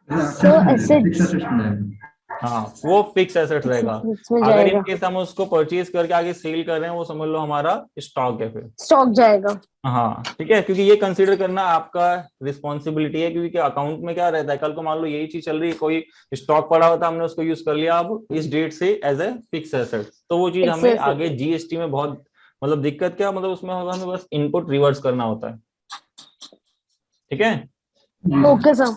So assets फिक्स एसेट्स में जाएगा। हाँ, वो फिक्स एसेट रहेगा। assets में अगर इन जाएगा, केस हम उसको परचेज करके आगे सेल कर रहे हैं, वो समझ लो हमारा स्टॉक है फिर। स्टॉक जाएगा। हाँ ठीक है, क्योंकि ये कंसीडर करना आपका रिस्पॉन्सिबिलिटी है, क्योंकि अकाउंट में क्या रहता है, कल को मान लो यही चीज चल रही है, कोई स्टॉक पड़ा होता है, हमने उसको यूज कर लिया अब इस डेट से एज ए फिक्स एसेट, तो वो चीज हमें फिक्स आगे जीएसटी में बहुत मतलब दिक्कत क्या मतलब उसमें होगा, हमें बस इनपुट रिवर्स करना होता है। ठीक है, ओके सर।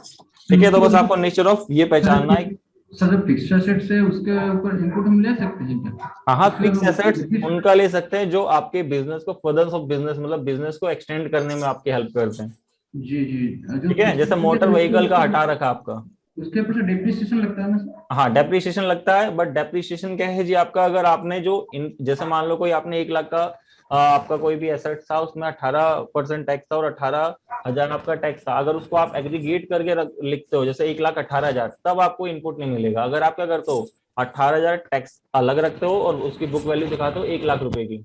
ठीक है, तो बस आपको नेचर ऑफ ये पहचानना है। सर जो फिक्स्ड एसेट्स है उसके ऊपर इनपुट हम ले सकते हैं क्या? हाँ हाँ, उसके फिक्स एसेट्स repeat- उनका ले सकते हैं जो आपके बिजनेस को फर्दर ऑफ बिजनेस मतलब बिजनेस को एक्सटेंड करने में आपकी हेल्प करते हैं। जी जी, जो ठीक है, फिक्स्ड जैसे एसेट मोटर है व्हीकल का उसके हटा रखा आपका, उसके ऊपर से डिप्रिसिएशन लगता है ना सर? हाँ डेप्रिसिएशन लगता है, बट डेप्रिसिएशन क्या है जी आपका, अगर आपने जो जैसे मान लो कोई आपने 1 लाख का आपका कोई भी एसेट था, उसमें 18% टैक्स था और 18,000 आपका टैक्स था, अगर उसको आप एग्रीगेट करके लिखते हो जैसे 1,18,000, तब आपको इनपुट नहीं मिलेगा। अगर आप क्या करते हो 18,000 टैक्स अलग रखते हो और उसकी बुक वैल्यू दिखाते हो 1 लाख रुपए की,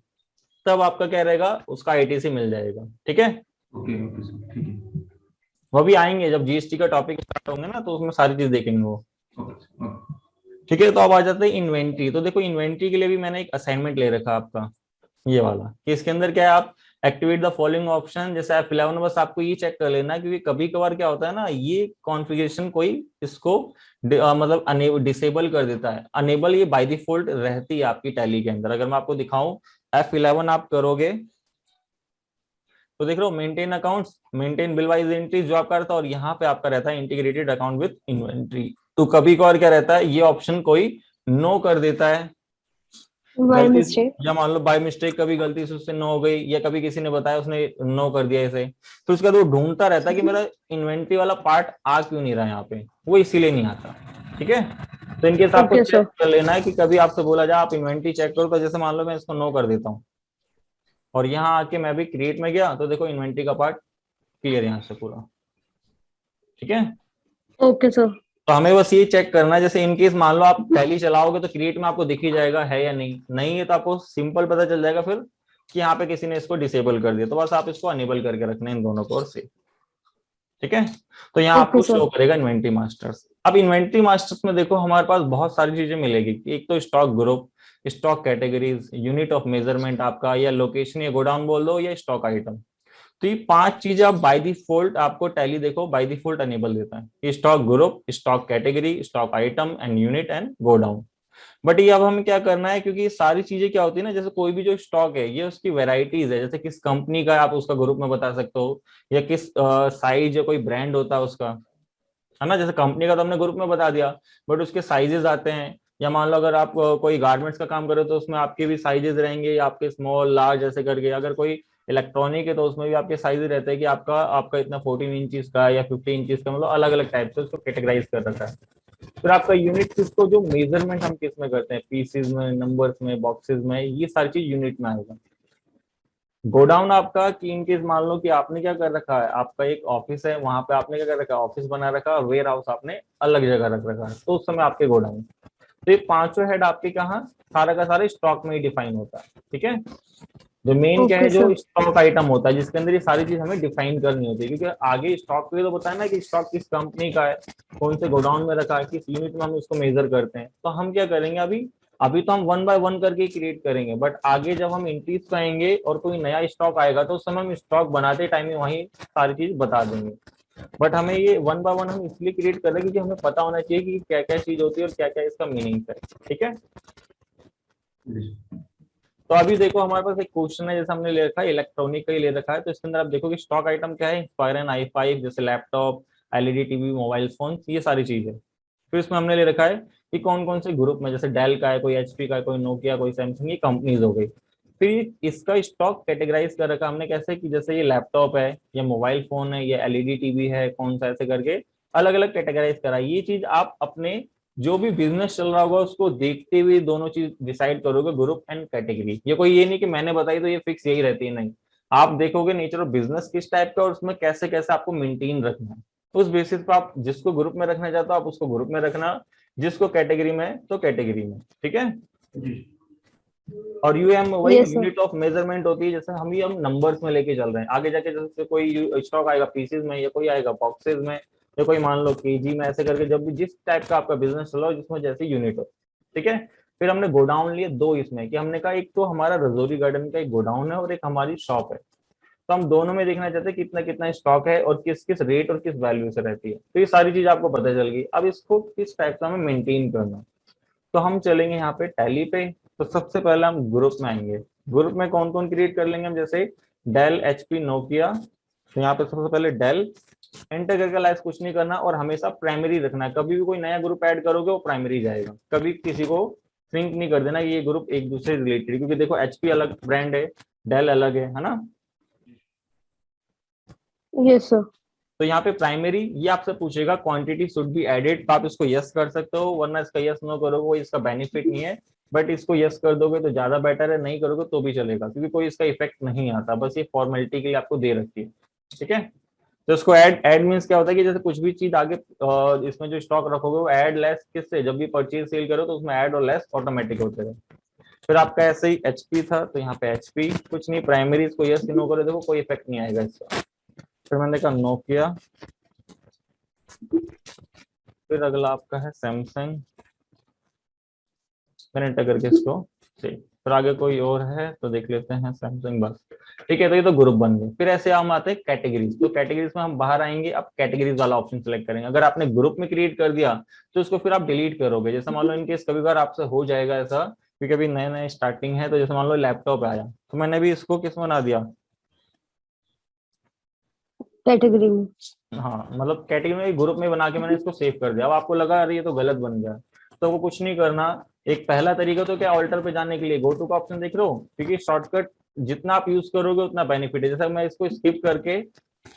तब आपका क्या रहेगा, उसका आईटीसी मिल जाएगा। ठीक है, ओके ओके सर, ठीक है। वो भी आएंगे जब जीएसटी का टॉपिक स्टार्ट होंगे ना, तो उसमें सारी चीज देखेंगे वो। Okay okay. ठीक है, तो अब आ जाते हैं इन्वेंट्री। तो देखो इन्वेंट्री के लिए भी मैंने एक असाइनमेंट ले रखा आपका ये वाला, कि इसके अंदर क्या है, आप एक्टिवेट द फॉलोइंग ऑप्शन, जैसे आप फिलहाल बस आपको ये चेक कर लेना, क्योंकि कभी कभार क्या होता है ना, ये कॉन्फ़िगरेशन कोई इसको मतलब डिसेबल कर देता है। अनेबल ये बाय डिफॉल्ट रहती है आपकी टैली के अंदर। अगर मैं आपको दिखाऊं F11 आप करोगे तो देख रहे हो maintain accounts, maintain bill wise entries जो आपका रहता है, और यहाँ पे आपका रहता है इंटीग्रेटेड अकाउंट विद इन्वेंट्री। तो कभी कभार क्या रहता है, ये ऑप्शन कोई नो कर देता है बाय गलती से, मिस्टेक। या मान लो बाय मिस्टेक कभी गलती से उससे नो हो गई, या कभी किसी ने बताया उसने नो कर दिया इसे, तो उसके बाद वो ढूंढता रहता है कि मेरा इन्वेंट्री वाला पार्ट आ क्यों नहीं रहा यहाँ पे, वो इसीलिए नहीं आता। ठीक है, तो इनकेस आपको ओके चेक सर। कर लेना है कि कभी आपसे बोला जाए आप इन्वेंट्री चेक करो, तो जैसे मान लो मैं इसको नो कर देता हूँ और यहाँ आके मैं भी क्रिएट में गया, तो देखो इन्वेंट्री का पार्ट क्लियर यहाँ से पूरा। ठीक है, ओके सर। तो हमें बस ये चेक करना है, जैसे इनकेस मान लो आप टैली चलाओगे तो क्रिएट में आपको दिख ही जाएगा है या नहीं, नहीं है तो आपको सिंपल पता चल जाएगा फिर कि यहाँ पे किसी ने इसको डिसेबल कर दिया, तो बस आप इसको अनेबल करके रखना है इन दोनों को और से। ठीक है, तो यहाँ ओके आपको सर। शो करेगा इन्वेंट्री मास्टर्स। अब इन्वेंट्री मास्टर्स में देखो हमारे पास बहुत सारी चीजें मिलेगी, एक तो stock group, stock categories, unit of measurement आपका, या लोकेशन या गोडाउन बोल दो, या स्टॉक आइटम। तो ये 5 चीजें आप बाय डिफॉल्ट आपको टैली देखो बाय डिफॉल्ट अनेबल देता है, stock group, stock category, stock item and unit and go down. But ये अब हमें क्या करना है, क्योंकि ये सारी चीजें क्या होती है ना, जैसे कोई भी जो स्टॉक है ये उसकी वेराइटीज है, जैसे किस कंपनी का है आप उसका ग्रुप में बता सकते हो, या किस साइज या कोई ब्रांड होता है उसका, है ना। जैसे कंपनी का तो हमने ग्रुप में बता दिया, बट उसके साइजेस आते हैं, या मान लो अगर आप कोई गारमेंट्स का काम करो तो उसमें आपके भी साइजेस रहेंगे, आपके स्मॉल लार्ज ऐसे करके। अगर कोई इलेक्ट्रॉनिक है तो उसमें भी आपके साइज रहते हैं कि आपका आपका इतना 14 इंचज का या 50 इंचज का, मतलब अलग अलग टाइप से उसको कैटेगराइज कर रखा है। फिर आपका यूनिट किसको, जो मेजरमेंट हम किस में करते हैं, पीसेज में, नंबर्स में, बॉक्सेस में, ये सारी चीज यूनिट में आएगा। गोडाउन आपका कि इनकेस मान लो कि आपने क्या कर रखा है, आपका एक ऑफिस है, वहां पे आपने क्या कर रखा है, ऑफिस बना रखा है, वेयर हाउस आपने अलग जगह रख रखा है, तो उस समय आपके गोडाउन। तो ये 5 हेड आपके कहाँ, सारा का सारा स्टॉक में ही डिफाइन होता है। ठीक है, जो मेन क्या है, ओके जो सर। स्टॉक आइटम होता है जिसके अंदर ये सारी चीज हमें डिफाइन करनी होती है, क्योंकि आगे स्टॉक पे तो बताया ना कि स्टॉक किस कंपनी का है, कौन से गोडाउन में रखा है, किस यूनिट में हम उसको मेजर करते हैं। तो हम क्या करेंगे, अभी अभी तो हम 1 बाय 1 करके क्रिएट करेंगे, बट आगे जब हम इंक्रीज करेंगे और कोई नया स्टॉक आएगा तो उस समय हम स्टॉक बनाते टाइम में वही सारी चीज बता देंगे। बट हमें ये 1 बाय 1 हम इसलिए क्रिएट कर रहे हैं क्योंकि हमें पता होना चाहिए कि क्या क्या चीज होती है और क्या क्या इसका मीनिंग है। ठीक है, तो अभी देखो हमारे पास एक क्वेश्चन है, जैसे हमने ले रखा है इलेक्ट्रॉनिक का ही ले रखा है, तो इसके अंदर आप देखो कि स्टॉक आइटम क्या है, फायर आई5 जैसे laptop, LED TV, mobile phone, ये सारी चीजें। फिर इसमें हमने ले रखा है कि कौन कौन से ग्रुप में, जैसे डेल का है, कोई एचपी का है, कोई नोकिया, कोई सैमसंग, ये कंपनीज हो गई। फिर इसका स्टॉक कैटेगराइज कर रखा हमने कैसे, कि जैसे ये लैपटॉप है या मोबाइल फोन है या एलईडी टीवी है, कौन सा, ऐसे करके अलग अलग कैटेगराइज करा। ये चीज आप अपने जो भी बिजनेस चल रहा होगा उसको देखते हुए दोनों चीज डिसाइड करोगे, ग्रुप एंड कैटेगरी। ये कोई ये नहीं कि मैंने बताई तो ये फिक्स यही रहती है, नहीं। आप देखोगे नेचर ऑफ बिजनेस किस टाइप का और उसमें कैसे कैसे आपको मेंटेन रखना है, उस बेसिस पे आप जिसको ग्रुप में रखना चाहते हो आप उसको ग्रुप में रखना, जिसको कैटेगरी में तो कैटेगरी में। ठीक है, जी और यूएम वही yes sir. Unit of measurement होती है, जैसे हम नंबर्स में लेके चल रहे हैं, आगे जाके जैसे कोई स्टॉक आएगा पीसेज में या कोई आएगा बॉक्सेस में, तो कोई मान लो केजी में ऐसे करके, जब भी जिस टाइप का आपका बिजनेस चला हो जिसमें जैसे यूनिट हो, ठीक है। फिर हमने गोडाउन लिए दो इसमें, कि हमने कहा एक तो हमारा रजौरी गार्डन का एक गोडाउन है और एक हमारी शॉप है, तो हम दोनों में देखना चाहते हैं कितना कितना स्टॉक है और किस किस रेट और किस वैल्यू से रहती है। तो ये सारी चीज आपको पता चल गई। अब इसको किस टाइप का हमें मेंटेन करना है, तो हम चलेंगे यहाँ पे टैली पे। तो सबसे पहले हम ग्रुप में आएंगे। ग्रुप में कौन कौन क्रिएट कर लेंगे हम, जैसे डेल, एचपी, नोकिया। तो यहाँ पे सबसे पहले डेल एंटर करके लाइस, कुछ नहीं करना और हमेशा प्राइमरी रखना है। कभी भी कोई नया ग्रुप ऐड करोगे वो प्राइमरी जाएगा, कभी किसी को सिंक नहीं कर देना ये ग्रुप एक दूसरे रिलेटेड, क्योंकि देखो एचपी अलग ब्रांड है, डेल अलग है ना। Yes sir. तो यहाँ पे प्राइमरी ये आपसे पूछेगा क्वांटिटी शुड बी एडेड, तो आप इसको यस कर सकते हो, वरना इसका यस नो करोगे वो इसका बेनिफिट नहीं है। बट इसको यस कर दोगे तो ज्यादा बेटर है, नहीं करोगे तो भी चलेगा, क्योंकि कोई इसका इफेक्ट नहीं आता, बस ये फॉर्मेलिटी के लिए आपको दे रखी है, ठीक है। तो इसको ऐड मींस क्या होता है कि जैसे कुछ भी चीज आगे इसमें जो स्टॉक रखोगे वो ऐड लेस किससे, जब भी परचेज सेल करो तो उसमें ऐड और लेस ऑटोमेटिक होते रहे। फिर आपका ऐसे ही एचपी था, तो यहाँ पे एचपी कुछ नहीं, प्राइमरी इसको यस नो करो, देखो कोई इफेक्ट नहीं आएगा इसका। फिर मैंने कहा नोकिया, फिर अगला आपका है सैमसंग, कनेक्ट करके इसको सेव। फिर आगे कोई और है तो देख लेते हैं, सैमसंग बस, ठीक है। तो ये तो ग्रुप बन गए। फिर ऐसे हम आते हैं कैटेगरीज, तो कैटेगरीज में हम बाहर आएंगे, अब कैटेगरीज वाला ऑप्शन सेलेक्ट करेंगे। अगर आपने ग्रुप में क्रिएट कर दिया तो उसको फिर आप डिलीट करोगे, जैसे मान लो इनकेस कभी बार आपसे हो जाएगा ऐसा, क्योंकि अभी नए नए स्टार्टिंग है, तो जैसे मान लो लैपटॉप आया तो मैंने भी इसको किस बना दिया, कैटेगरी में। हाँ मतलब कैटेगरी में ग्रुप में बना के मैंने इसको सेव कर दिया। अब आपको लगा अरे ये तो गलत बन गया, तो वो कुछ नहीं करना। एक पहला तरीका तो क्या, ऑल्टर पे जाने के लिए गो टू का ऑप्शन देख रहे हो, क्योंकि शॉर्टकट जितना आप यूज करोगे उतना बेनिफिट है। जैसे मैं इसको स्किप करके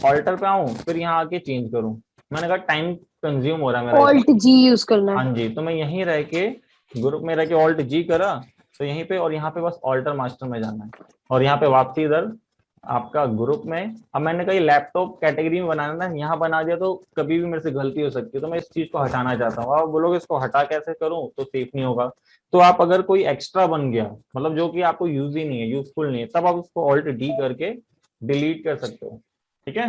ऑल्टर पे आऊं फिर यहाँ आके चेंज करूं, मैंने कहा टाइम कंज्यूम हो रहा है मेरा। ऑल्ट जी यूज करना है। हाँ जी, तो मैं यहीं रह के ग्रुप में रह के ऑल्ट जी करा, तो यहीं पे और यहाँ पे बस ऑल्टर मास्टर में जाना है, और यहाँ पे वापसी इधर आपका ग्रुप में। अब मैंने कहा लैपटॉप कैटेगरी में बनाना है, यहाँ बना दिया तो कभी भी मेरे से गलती हो सकती है, तो मैं इस चीज को हटाना चाहता हूँ। आप बोलोगे इसको हटा कैसे करूँ, तो सेफ नहीं होगा। तो आप अगर कोई एक्स्ट्रा बन गया, मतलब जो कि आपको यूज ही नहीं है, यूजफुल नहीं है, तब आप उसको ऑल्ट डी करके डिलीट कर सकते हो, ठीक है।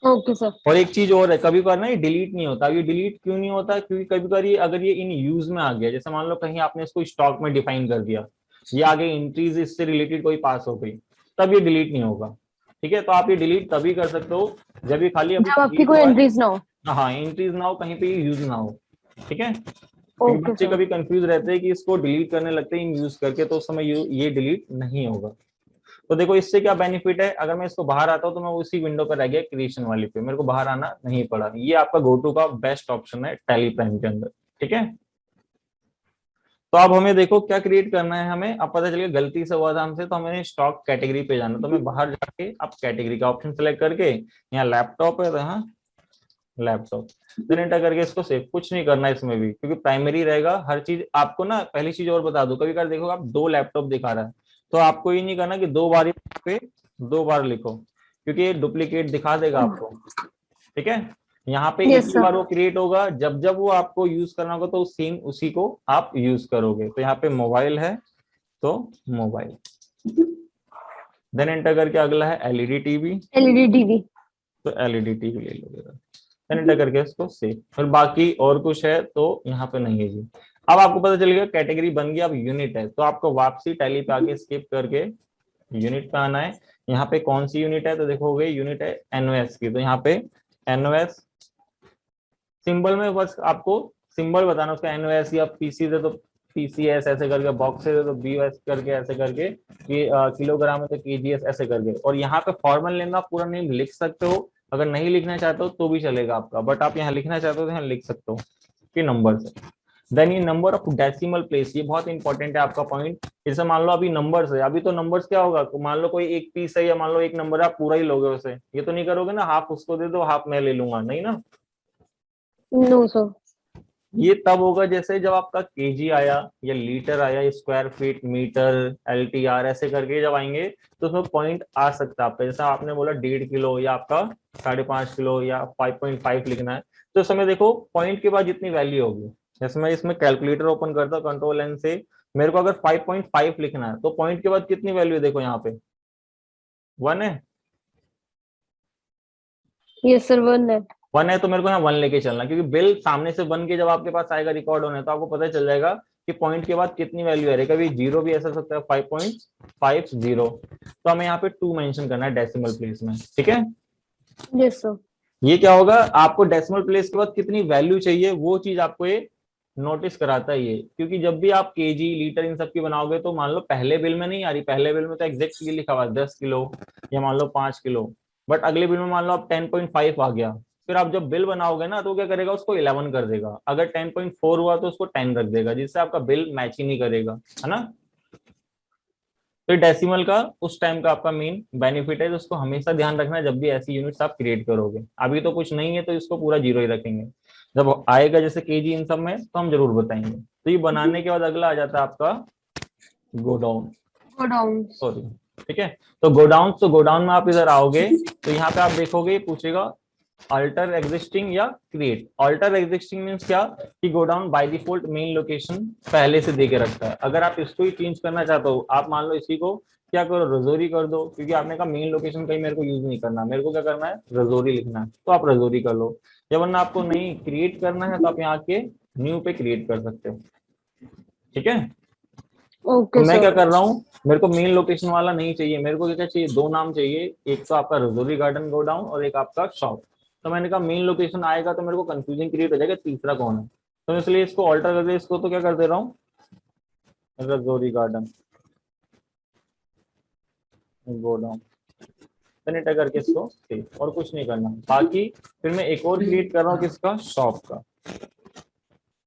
Okay sir. और एक चीज और है, कभी कभार ना ये डिलीट नहीं होता। ये डिलीट क्यों नहीं होता, क्योंकि कभी कभार ये अगर ये इन यूज में आ गया, जैसे मान लो कहीं आपने इसको स्टॉक में डिफाइन कर दिया, ये आगे एंट्रीज इससे रिलेटेड कोई पास हो गई, तब ये डिलीट नहीं होगा, ठीक है। तो आप ये डिलीट तभी कर सकते हो जब ये खाली अभी जब आपकी create कोई हुआ है। एंट्रीज ना हो। हाँ एंट्रीज ना हो, कहीं पे यूज ना हो, ठीक है। क्योंकि ओके बच्चे सर। कभी कंफ्यूज रहते हैं कि इसको डिलीट करने लगते हैं इन यूज करके, तो उस समय ये डिलीट नहीं होगा। तो देखो इससे क्या बेनिफिट है, अगर मैं इसको बाहर आता हूँ तो मैं उसी विंडो पर रह गया क्रिएशन वाली पे, मेरे को बाहर आना नहीं पड़ा। ये आपका गो टू का बेस्ट ऑप्शन है टैली प्राइम के अंदर, ठीक है। तो अब हमें देखो क्या क्रिएट करना है हमें, अब पता चलिए गलती से हुआ था हमसे, तो हमें स्टॉक कैटेगरी पे जाना। तो मैं बाहर जाके अब कैटेगरी का ऑप्शन सेलेक्ट करके, यहाँ लैपटॉप है तो यहाँ लैपटॉप, देन एंटर करके इसको सेव। कुछ नहीं करना इसमें भी, क्योंकि प्राइमरी रहेगा हर चीज। आपको ना पहली चीज और बता दो, कभी कभी देखो आप दो लैपटॉप दिखा रहा है, तो आपको ये नहीं करना कि दो बार पे दो बार लिखो, क्योंकि ये डुप्लीकेट दिखा देगा आपको, ठीक है। यहाँ पे एक यस ही बार सर। वो क्रिएट होगा, जब जब वो आपको यूज करना होगा तो सेम उसी को आप यूज करोगे। तो यहाँ पे मोबाइल है तो मोबाइल, देन एंटर करके अगला है एलईडी टीवी, एलईडी टीवी। तो एलईडी टीवी ले लोगे, एंटर करके इसको सेव। फिर बाकी और कुछ है तो यहाँ पे नहीं है जी। अब आपको पता चल गया कैटेगरी बन गई, अब यूनिट है, तो आपको वापसी टैली पे आके स्किप करके यूनिट पे आना है। यहाँ पे कौन सी यूनिट है, तो देखोगे यूनिट है एनओएस की, तो यहाँ पे एनओएस सिंबल में बस आपको सिंबल बताना उसका, एनओएस या पीसी से तो पीसीएस ऐसे करके, बॉक्स से तो बीओएस करके ऐसे करके, ये किलोग्राम है तो केजीएस ऐसे करके। और यहाँ पे फॉर्मल नेम आप पूरा नेम लिख सकते हो, अगर नहीं लिखना चाहते हो तो भी चलेगा आपका, बट आप यहाँ लिखना चाहते हो तो यहाँ लिख सकते हो कि नंबर से। देन ये नंबर ऑफ डेसिमल प्लेस, ये बहुत इंपॉर्टेंट है आपका पॉइंट। जैसे मान लो अभी नंबर्स है, अभी तो नंबर्स क्या होगा, मान लो कोई एक पीस है या मान लो एक नंबर आप पूरा ही लोगे उसे, ये तो नहीं करोगे ना हाफ उसको दे दो हाफ मैं ले लूंगा, नहीं ना। No sir. ये तब होगा जैसे जब आपका केजी आया या लीटर आया या स्क्वायर फीट मीटर एलटीआर ऐसे करके जब आएंगे तो उसमें पॉइंट आ सकता है आपका। जैसा आपने बोला 1.5 किलो या आपका 5.5 किलो या 5.5 लिखना है, तो उस समय देखो पॉइंट के बाद जितनी वैल्यू होगी, जैसे मैं इसमें कैलकुलेटर ओपन करता हूँ कंट्रोल एन से, मेरे को अगर 5.5 लिखना है तो पॉइंट के बाद कितनी वैल्यू देखो यहाँ पे 1 है। यस सर 1 है। 1 है तो मेरे को यहाँ 1 लेके चलना, क्योंकि बिल सामने से बन के जब आपके पास आएगा रिकॉर्ड होने तो आपको पता चल जाएगा कि पॉइंट के बाद कितनी वैल्यू है। कभी 0 भी ऐसा सकता है, 5.50, तो हमें यहाँ पे 2 मेंशन करना है डेसिमल प्लेस में, ठीक है। Yes sir. ये क्या होगा, आपको डेसिमल प्लेस के बाद कितनी वैल्यू चाहिए वो चीज आपको ये नोटिस कराता है ये, क्योंकि जब भी आप केजी लीटर इन सब की बनाओगे तो मान लो पहले बिल में नहीं आ रही, पहले बिल में तो एग्जैक्टली लिखा हुआ है 10 किलो या मान लो 5 किलो, बट अगले बिल में मान लो आप 10.5 आ गया, फिर आप जब बिल बनाओगे ना तो क्या करेगा, उसको 11 कर देगा, अगर 10.4 हुआ तो उसको 10 रख देगा, जिससे आपका बिल मैच ही नहीं करेगा, है ना। तो डेसिमल का उस टाइम का आपका मेन बेनिफिट है, तो उसको हमेशा ध्यान रखना जब भी ऐसी यूनिट्स आप क्रिएट करोगे। अभी तो कुछ नहीं है तो इसको पूरा 0 ही रखेंगे, जब आएगा जैसे केजी इन सब में तो हम जरूर बताएंगे। तो ये बनाने के बाद अगला आ जाता है आपका गोडाउन, गोडाउन। सॉरी, ठीक है। तो गोडाउन, तो गोडाउन में आप इधर आओगे तो यहाँ पे आप देखोगे पूछेगा अल्टर एग्जिस्टिंग या क्रिएट। अल्टर एग्जिस्टिंग मींस क्या, कि godown by default main location पहले से दे के रखता है, अगर आप इसको ही चेंज करना चाहते हो, आप मान लो इसी को क्या करो, रजौरी कर दो, क्योंकि आपने कहा मेन लोकेशन कहीं मेरे को यूज नहीं करना, मेरे को क्या करना है, रजौरी लिखना है, तो आप रजौरी कर लो। या वरना आपको नहीं क्रिएट करना है तो आप यहाँ के न्यू पे क्रिएट कर सकते हो, ठीक है। ओके तो मैं क्या सर। कर रहा हूँ, मेरे को मेन लोकेशन वाला नहीं चाहिए, मेरे को क्या चाहिए, 2 नाम चाहिए, एक तो आपका रजौरी गार्डन गोडाउन और एक आपका शॉप। तो मैंने कहा मेन लोकेशन आएगा तो मेरे को कंफ्यूजन क्रिएट हो जाएगा तीसरा कौन है, तो इसलिए इसको ऑल्टर करके इसको तो क्या कर दे रहा हूँ, रजौरी गार्डन गोडाउन, एंटर करके इसको ठीक, और कुछ नहीं करना बाकी। फिर मैं एक और क्रिएट कर रहा हूँ किसका, शॉप का।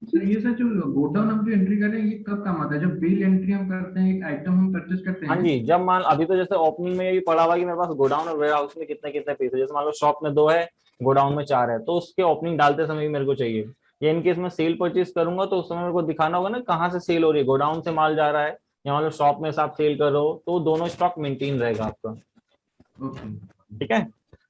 सर ये सर जो गोडाउन हम जो एंट्री कर रहे हैं ये कब काम आता है, जब बिल एंट्री हम करते हैं, एक आइटम हम परचेस करते हाँ हैं। जी, जब मान अभी तो जैसे ओपनिंग में ये पड़ा हुआ कि मेरे पास गोडाउन और वेयर हाउस में कितने कितने पीस है, जैसे मान लो शॉप में 2 है, गोडाउन में 4 है, तो उसके ओपनिंग डालते समय भी मेरे को चाहिए। या इनकेस मैं सेल परचेज करूंगा तो उस समय मेरे को दिखाना होगा ना कहाँ से सेल हो रही है, गोडाउन से माल जा रहा है या मान लो शॉप में से आप सेल कर रहे हो, तो दोनों स्टॉक मेंटेन रहेगा आपका, ओके। ठीक है।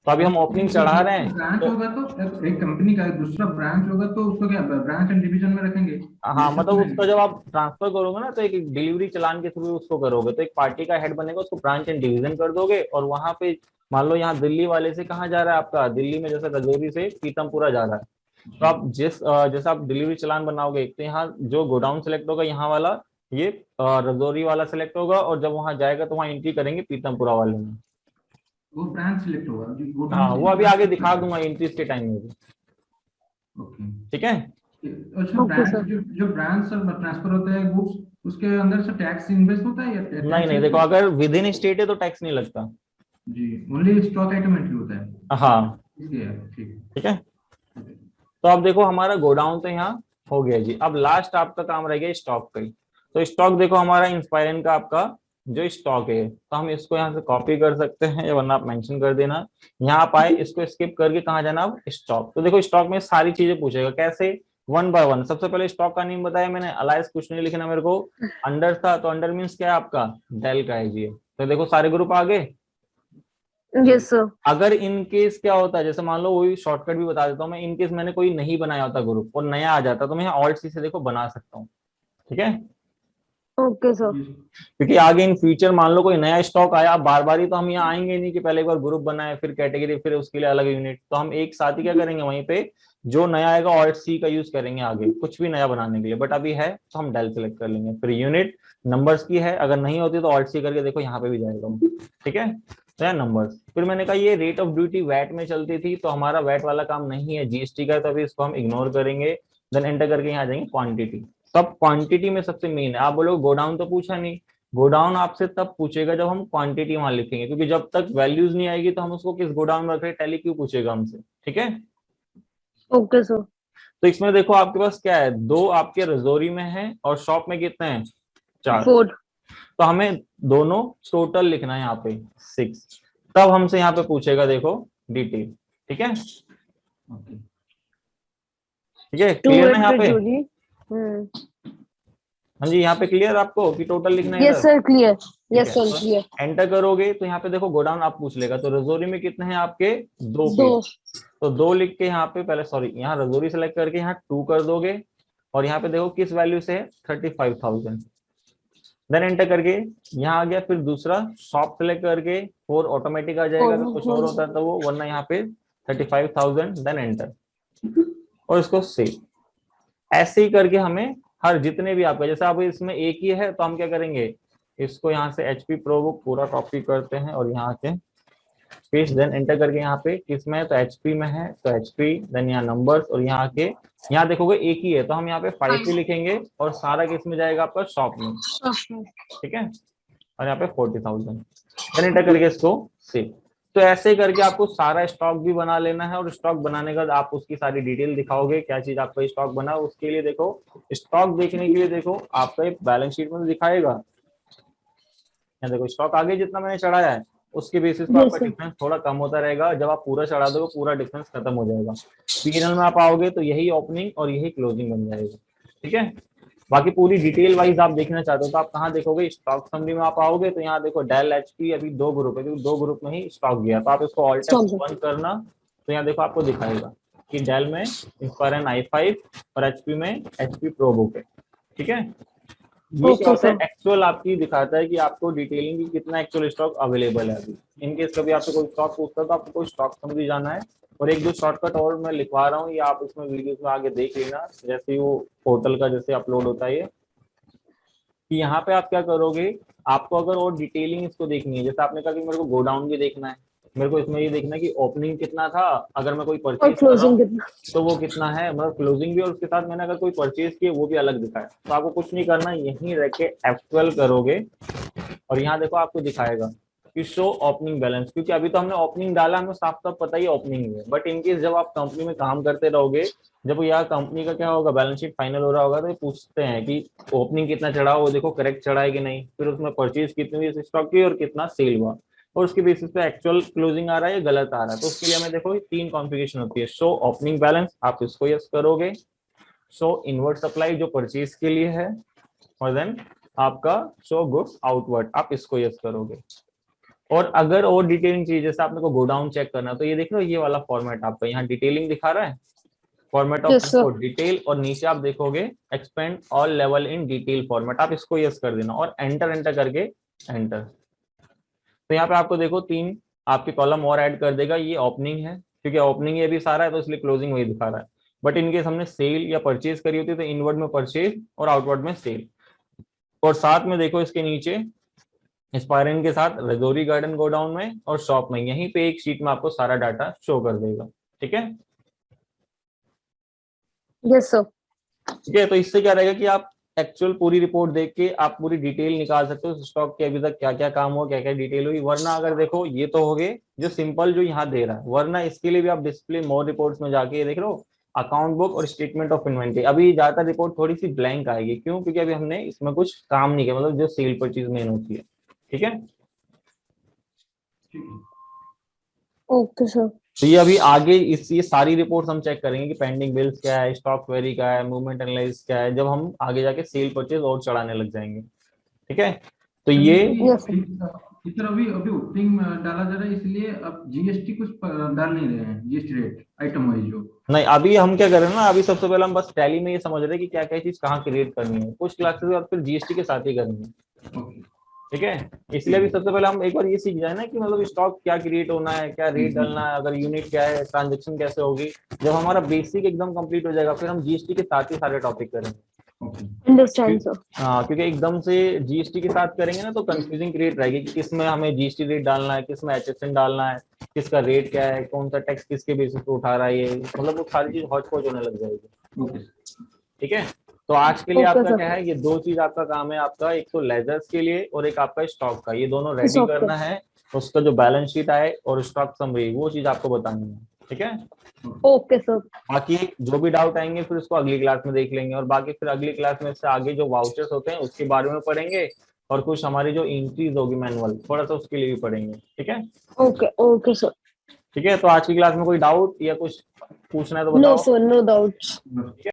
तो अभी हम ओपनिंग चढ़ा रहे हैं ब्रांच तो होगा तो एक कंपनी का दूसरा ब्रांच होगा तो उसको क्या ब्रांच एंड डिवीजन में रखेंगे, हाँ, जैसे मतलब उसमें। उसका जब आप ट्रांसफर करोगे ना तो एक डिलीवरी चलान के थ्रू उसको करोगे, तो एक पार्टी का हेड बनेगा, उसको ब्रांच एंड डिवीजन कर दोगे, और वहां पे मान लो यहाँ दिल्ली वाले से कहाँ जा रहा है आपका, दिल्ली में जैसे रजौरी से पीतमपुरा जा रहा है, तो आप जैसे आप डिलीवरी चलान बनाओगे तो यहाँ जो गोडाउन सेलेक्ट होगा यहाँ वाला, ये रजौरी वाला सेलेक्ट होगा, और जब वहां जाएगा तो वहाँ एंट्री करेंगे पीतमपुरा वाले में। वो ब्रांच सिलेक्ट होगा, हाँ, गोडाउन से वो अभी ब्रांच आगे सिलेक्ट दिखा होगा। दूंगा एंट्रीज के टाइम में भी, ओके। ठीक है। अच्छा, ओके ब्रांच सर। जो जो ब्रांच से ट्रांसफर होता है गुड्स, उसके अंदर से टैक्स इन्वेस्ट होता है या नहीं टैक्स नहीं, लगता देखो है? अगर विद इन स्टेट है तो टैक्स नहीं लगता। जी, ओनली स्टॉक आइटम एंट्री होता है। हाँ, इसलिए ठीक ठीक है। है। तो अब देखो हमारा गोडाउन तो यहाँ हो गया जी, अब लास्ट आपका काम रह गया स्टॉक का ही। तो स्टॉक देखो हमारा इंस्पायरन का आपका जो स्टॉक है, तो हम इसको यहाँ से कॉपी कर सकते हैं, या वरना आप मेंशन कर देना। यहाँ आप आए, इसको स्किप करके कहाँ जाना, अब स्टॉक। तो देखो स्टॉक में सारी चीजें पूछेगा, कैसे, 1 बाय 1। सबसे पहले स्टॉक का नेम बताया मैंने, अलायंस कुछ नहीं लिखना मेरे को, अंडर था तो अंडर मीन्स क्या है आपका, डेल का है जी। तो देखो सारे ग्रुप आ गए। Yes sir. अगर इन केस क्या होता है, जैसे मान लो वही शॉर्टकट भी बता देता हूँ मैं, इन केस मैंने कोई नहीं बनाया होता ग्रुप और नया आ जाता तो मैं ऑल्ट सी से देखो बना सकता हूँ, ठीक है। Okay sir. क्योंकि आगे इन फ्यूचर मान लो कोई नया स्टॉक आया, बार बार ही तो हम यहाँ आएंगे नहीं कि पहले एक बार ग्रुप बनाए फिर कैटेगरी फिर उसके लिए अलग यूनिट, तो हम एक साथ ही क्या करेंगे, वहीं पे जो नया आएगा ऑल्ट सी का यूज करेंगे आगे कुछ भी नया बनाने के लिए, बट अभी है तो हम डेल सेलेक्ट कर लेंगे। फिर यूनिट नंबर्स की है, अगर नहीं होती तो ऑल्ट सी करके देखो यहाँ पे भी जाएगा, ठीक है। तो है नंबर्स। फिर मैंने कहा ये रेट ऑफ ड्यूटी वैट में चलती थी, तो हमारा वैट वाला काम नहीं है, जीएसटी का है, तो अभी इसको हम इग्नोर करेंगे। देन एंटर करके यहाँ जाएंगे क्वांटिटी। तब क्वांटिटी में सबसे मेन है, आप बोलोगे गोडाउन तो पूछा नहीं, गोडाउन आपसे तब पूछेगा जब हम क्वांटिटी वहां लिखेंगे, क्योंकि जब तक वैल्यूज नहीं आएगी तो हम उसको किस गोडाउन में रख रहे हैं, टैली क्यों पूछेगा हमसे, ठीक है। Okay sir. तो इसमें देखो आपके पास क्या है, 2 आपके रजौरी में है और शॉप में कितने हैं, 4। 4। तो हमें दोनों टोटल लिखना है यहाँ पे 6, तब हमसे यहाँ पे पूछेगा देखो डिटेल, ठीक है। ओके। ठीक है, 2 क्लियर ना एट यहाँ पे। रजौरी। हाँ जी, यहाँ पे क्लियर आपको कि टोटल लिखना है यस इधर, सर क्लियर। ठीक यस है। सर तो क्लियर। एंटर करोगे तो यहाँ पे देखो गोडाउन आप पूछ लेगा, तो रजौरी में कितने हैं आपके, 2 2। पीस। तो 2 लिख के यहाँ पे पहले, सॉरी, यहाँ रजौरी सेलेक्ट करके यहाँ 2 कर दोगे, और यहाँ पे देखो किस वैल्यू से है, 35,000। देन एंटर करके यहाँ आ गया, फिर दूसरा शॉप सेलेक्ट करके 4 ऑटोमेटिक आ जाएगा, अगर कुछ और होता है तो वो, वरना यहाँ पे 35,000, देन एंटर और इसको सेव। ऐसे ही करके हमें हर जितने भी आपका, जैसे अब इसमें एक ही है तो हम क्या करेंगे, इसको यहाँ से HP ProBook पूरा कॉपी करते हैं और यहाँ के पेस्ट, देन एंटर करके यहाँ पे किसमें है तो HP में है तो HP, देन यहाँ नंबर्स और यहाँ के, यहाँ देखोगे एक ही है तो हम यहाँ पे 5 ही लिखेंगे और सारा किस में जाएगा आपका शॉप में, ठीक है, और यहाँ पे 40,000, देन एंटर करके इसको सेव। तो ऐसे करके आपको सारा स्टॉक भी बना लेना है और स्टॉक बनाने के बाद आप उसकी सारी डिटेल दिखाओगे क्या चीज आपका स्टॉक बना। उसके लिए देखो, स्टॉक देखने के लिए देखो आपका एक बैलेंस शीट में दिखाएगा, यहाँ देखो स्टॉक आगे जितना मैंने चढ़ाया है उसके बेसिस पर आपका डिफरेंस थोड़ा कम होता रहेगा। जब आप पूरा चढ़ा दोगे पूरा डिफरेंस खत्म हो जाएगा। P&L में आप आओगे तो यही ओपनिंग और यही क्लोजिंग बन जाएगा, ठीक है। बाकी पूरी डिटेल वाइज आप देखना चाहते हो तो आप कहाँ देखोगे, स्टॉक समरी में आप आओगे तो यहाँ देखो डेल HP अभी 2 ग्रुप है, क्योंकि 2 ग्रुप में ही स्टॉक गया तो आप इसको ऑल टैब बंद करना तो यहाँ देखो आपको दिखाएगा कि डेल में इंस्पायर i5 और HP में HP ProBook है, ठीक है। ये क्या होता है, एक्चुअल आपकी दिखाता है कि आपको डिटेलिंग की कितना एक्चुअल स्टॉक अवेलेबल है अभी। इनकेस कभी आपसे कोई स्टॉक पूछता है तो आपको कोई स्टॉक समरी जाना है। और एक दो शॉर्टकट और मैं लिखवा रहा हूँ, ये आप इसमें वीडियोस में आगे देख लेना, जैसे वो पोर्टल का जैसे अपलोड होता है ये, कि यहाँ पे आप क्या करोगे, आपको अगर और डिटेलिंग इसको देखनी है, जैसे आपने कहा कि मेरे को गोडाउन भी देखना है, मेरे को इसमें ये देखना है कि ओपनिंग कितना था, अगर मैं कोई परचेज कर रहा हूँ तो वो कितना है, मतलब क्लोजिंग भी, और उसके साथ मैंने अगर कोई परचेज किया वो भी अलग दिखाया। तो आपको कुछ नहीं करना, यहीं रह के F12 करोगे और यहाँ देखो आपको दिखाएगा कि शो ओपनिंग बैलेंस, क्योंकि अभी तो हमने ओपनिंग डाला, हमें साफ साफ पता ही ओपनिंग है। बट इनकेस जब आप कंपनी में काम करते रहोगे, जब यार कंपनी का क्या होगा, बैलेंस शीट फाइनल हो रहा होगा तो ये पूछते हैं कि ओपनिंग कितना चढ़ा, वो देखो करेक्ट चढ़ा है कि नहीं, फिर उसमें परचेज कितनी हुई स्टॉक की और कितना सेल हुआ, और उसके बेसिस पे एक्चुअल क्लोजिंग आ रहा है या गलत आ रहा है। तो उसके लिए हमें देखो 3 कॉन्फ़िगरेशन होती है, शो ओपनिंग बैलेंस आप इसको यस करोगे, शो इनवर्ड सप्लाई जो परचेज के लिए है, और देन आपका शो गुड्स आउटवर्ड आप इसको यस करोगे। और अगर और डिटेलिंग चाहिए, जैसे आपने को गोडाउन चेक करना, तो ये देख लो ये वाला फॉर्मेट आपका यहाँ डिटेलिंग दिखा रहा है, फॉर्मेट ऑफ डिटेल, और नीचे आप देखोगे expand all level in detail format, आप इसको यस कर देना और एंटर करके एंटर। तो यहाँ पे आपको देखो 3 आपके कॉलम और ऐड कर देगा। ये ओपनिंग है, क्योंकि ओपनिंग ये भी सारा है तो इसलिए क्लोजिंग वही दिखा रहा है। बट इनकेस हमने सेल या परचेज करी होती तो इनवर्ड में परचेज और आउटवर्ड में सेल। और साथ में देखो इसके नीचे इंस्पायरिंग के साथ रजौरी गार्डन गोडाउन में और शॉप में, यहीं पे एक शीट में आपको सारा डाटा शो कर देगा, ठीक है। Yes sir. ठीक है, तो इससे क्या रहेगा कि आप एक्चुअल पूरी रिपोर्ट देख के आप पूरी डिटेल निकाल सकते हो, स्टॉक के अभी तक क्या क्या काम हुआ, क्या क्या डिटेल हुई। वरना अगर देखो ये तो हो गए जो सिंपल जो यहाँ दे रहा है, वरना इसके लिए भी आप डिस्प्ले मोर रिपोर्ट्स में जाके देख लो अकाउंट बुक और स्टेटमेंट ऑफ इन्वेंटरी। अभी ज्यादातर रिपोर्ट थोड़ी सी ब्लैंक आएगी, क्यों, क्योंकि अभी हमने इसमें कुछ काम नहीं किया, मतलब जो सेल परचेज मेन होती है, ठीक है। Okay sir. तो ये अभी आगे ये सारी रिपोर्ट्स हम चेक करेंगे कि पेंडिंग बिल्स क्या है, स्टॉक क्वेरी क्या है, मूवमेंट एनालिसिस क्या है, जब हम आगे जाके सेल परचेज और चढ़ाने लग जाएंगे, ठीक है। तो ये इधर अभी ओपनिंग डाला जा रहा है, इसलिए अब GST कुछ डाल नहीं रहे हैं, GST रेट आइटम वाइज जो नहीं, अभी हम क्या कर रहे हैं ना, अभी सबसे पहले हम बस टैली में ये समझ रहे हैं कि क्या क्या चीज कहाँ क्रिएट करनी है, कुछ क्लासेस बाद फिर GST के साथ ही करनी है, ठीक है। इसलिए अभी सबसे पहले हम एक बार ये सीख जाए ना कि मतलब स्टॉक क्या क्रिएट होना है, क्या रेट डालना है, अगर यूनिट क्या है, ट्रांजेक्शन कैसे होगी। जब हमारा बेसिक एकदम कंप्लीट हो जाएगा फिर हम GST के साथ ही सारे टॉपिक करेंगे। Understand sir. हाँ, क्योंकि एकदम से GST के साथ करेंगे ना तो कंफ्यूजिंग क्रिएट रहेगी कि किसमें हमें GST रेट डालना है, किसमें HSN डालना है, किसका रेट क्या है, कौन सा टैक्स किसके बेसिस पे उठा रहा है, ये मतलब वो सारी चीज हौच पौच होने लग जाएगी, ठीक है। तो आज के लिए आपका क्या है, ये 2 चीज आपका काम है, आपका एक तो लेजर्स के लिए और एक आपका स्टॉक का, ये दोनों रेडी करना है। उसका जो बैलेंस शीट आए और स्टॉक समरी वो चीज आपको बतानी है, ठीक है। Okay sir. बाकी जो भी डाउट आएंगे फिर उसको अगली क्लास में देख लेंगे, और बाकी फिर अगली क्लास में से आगे जो वाउचर्स होते हैं उसके बारे में पढ़ेंगे, और कुछ हमारी जो एंट्रीज होगी मैनुअल थोड़ा सा उसके लिए भी पढ़ेंगे, ठीक है। Okay sir. ठीक है, तो आज की क्लास में कोई डाउट या कुछ पूछना है तो बताओ। No sir, no doubts.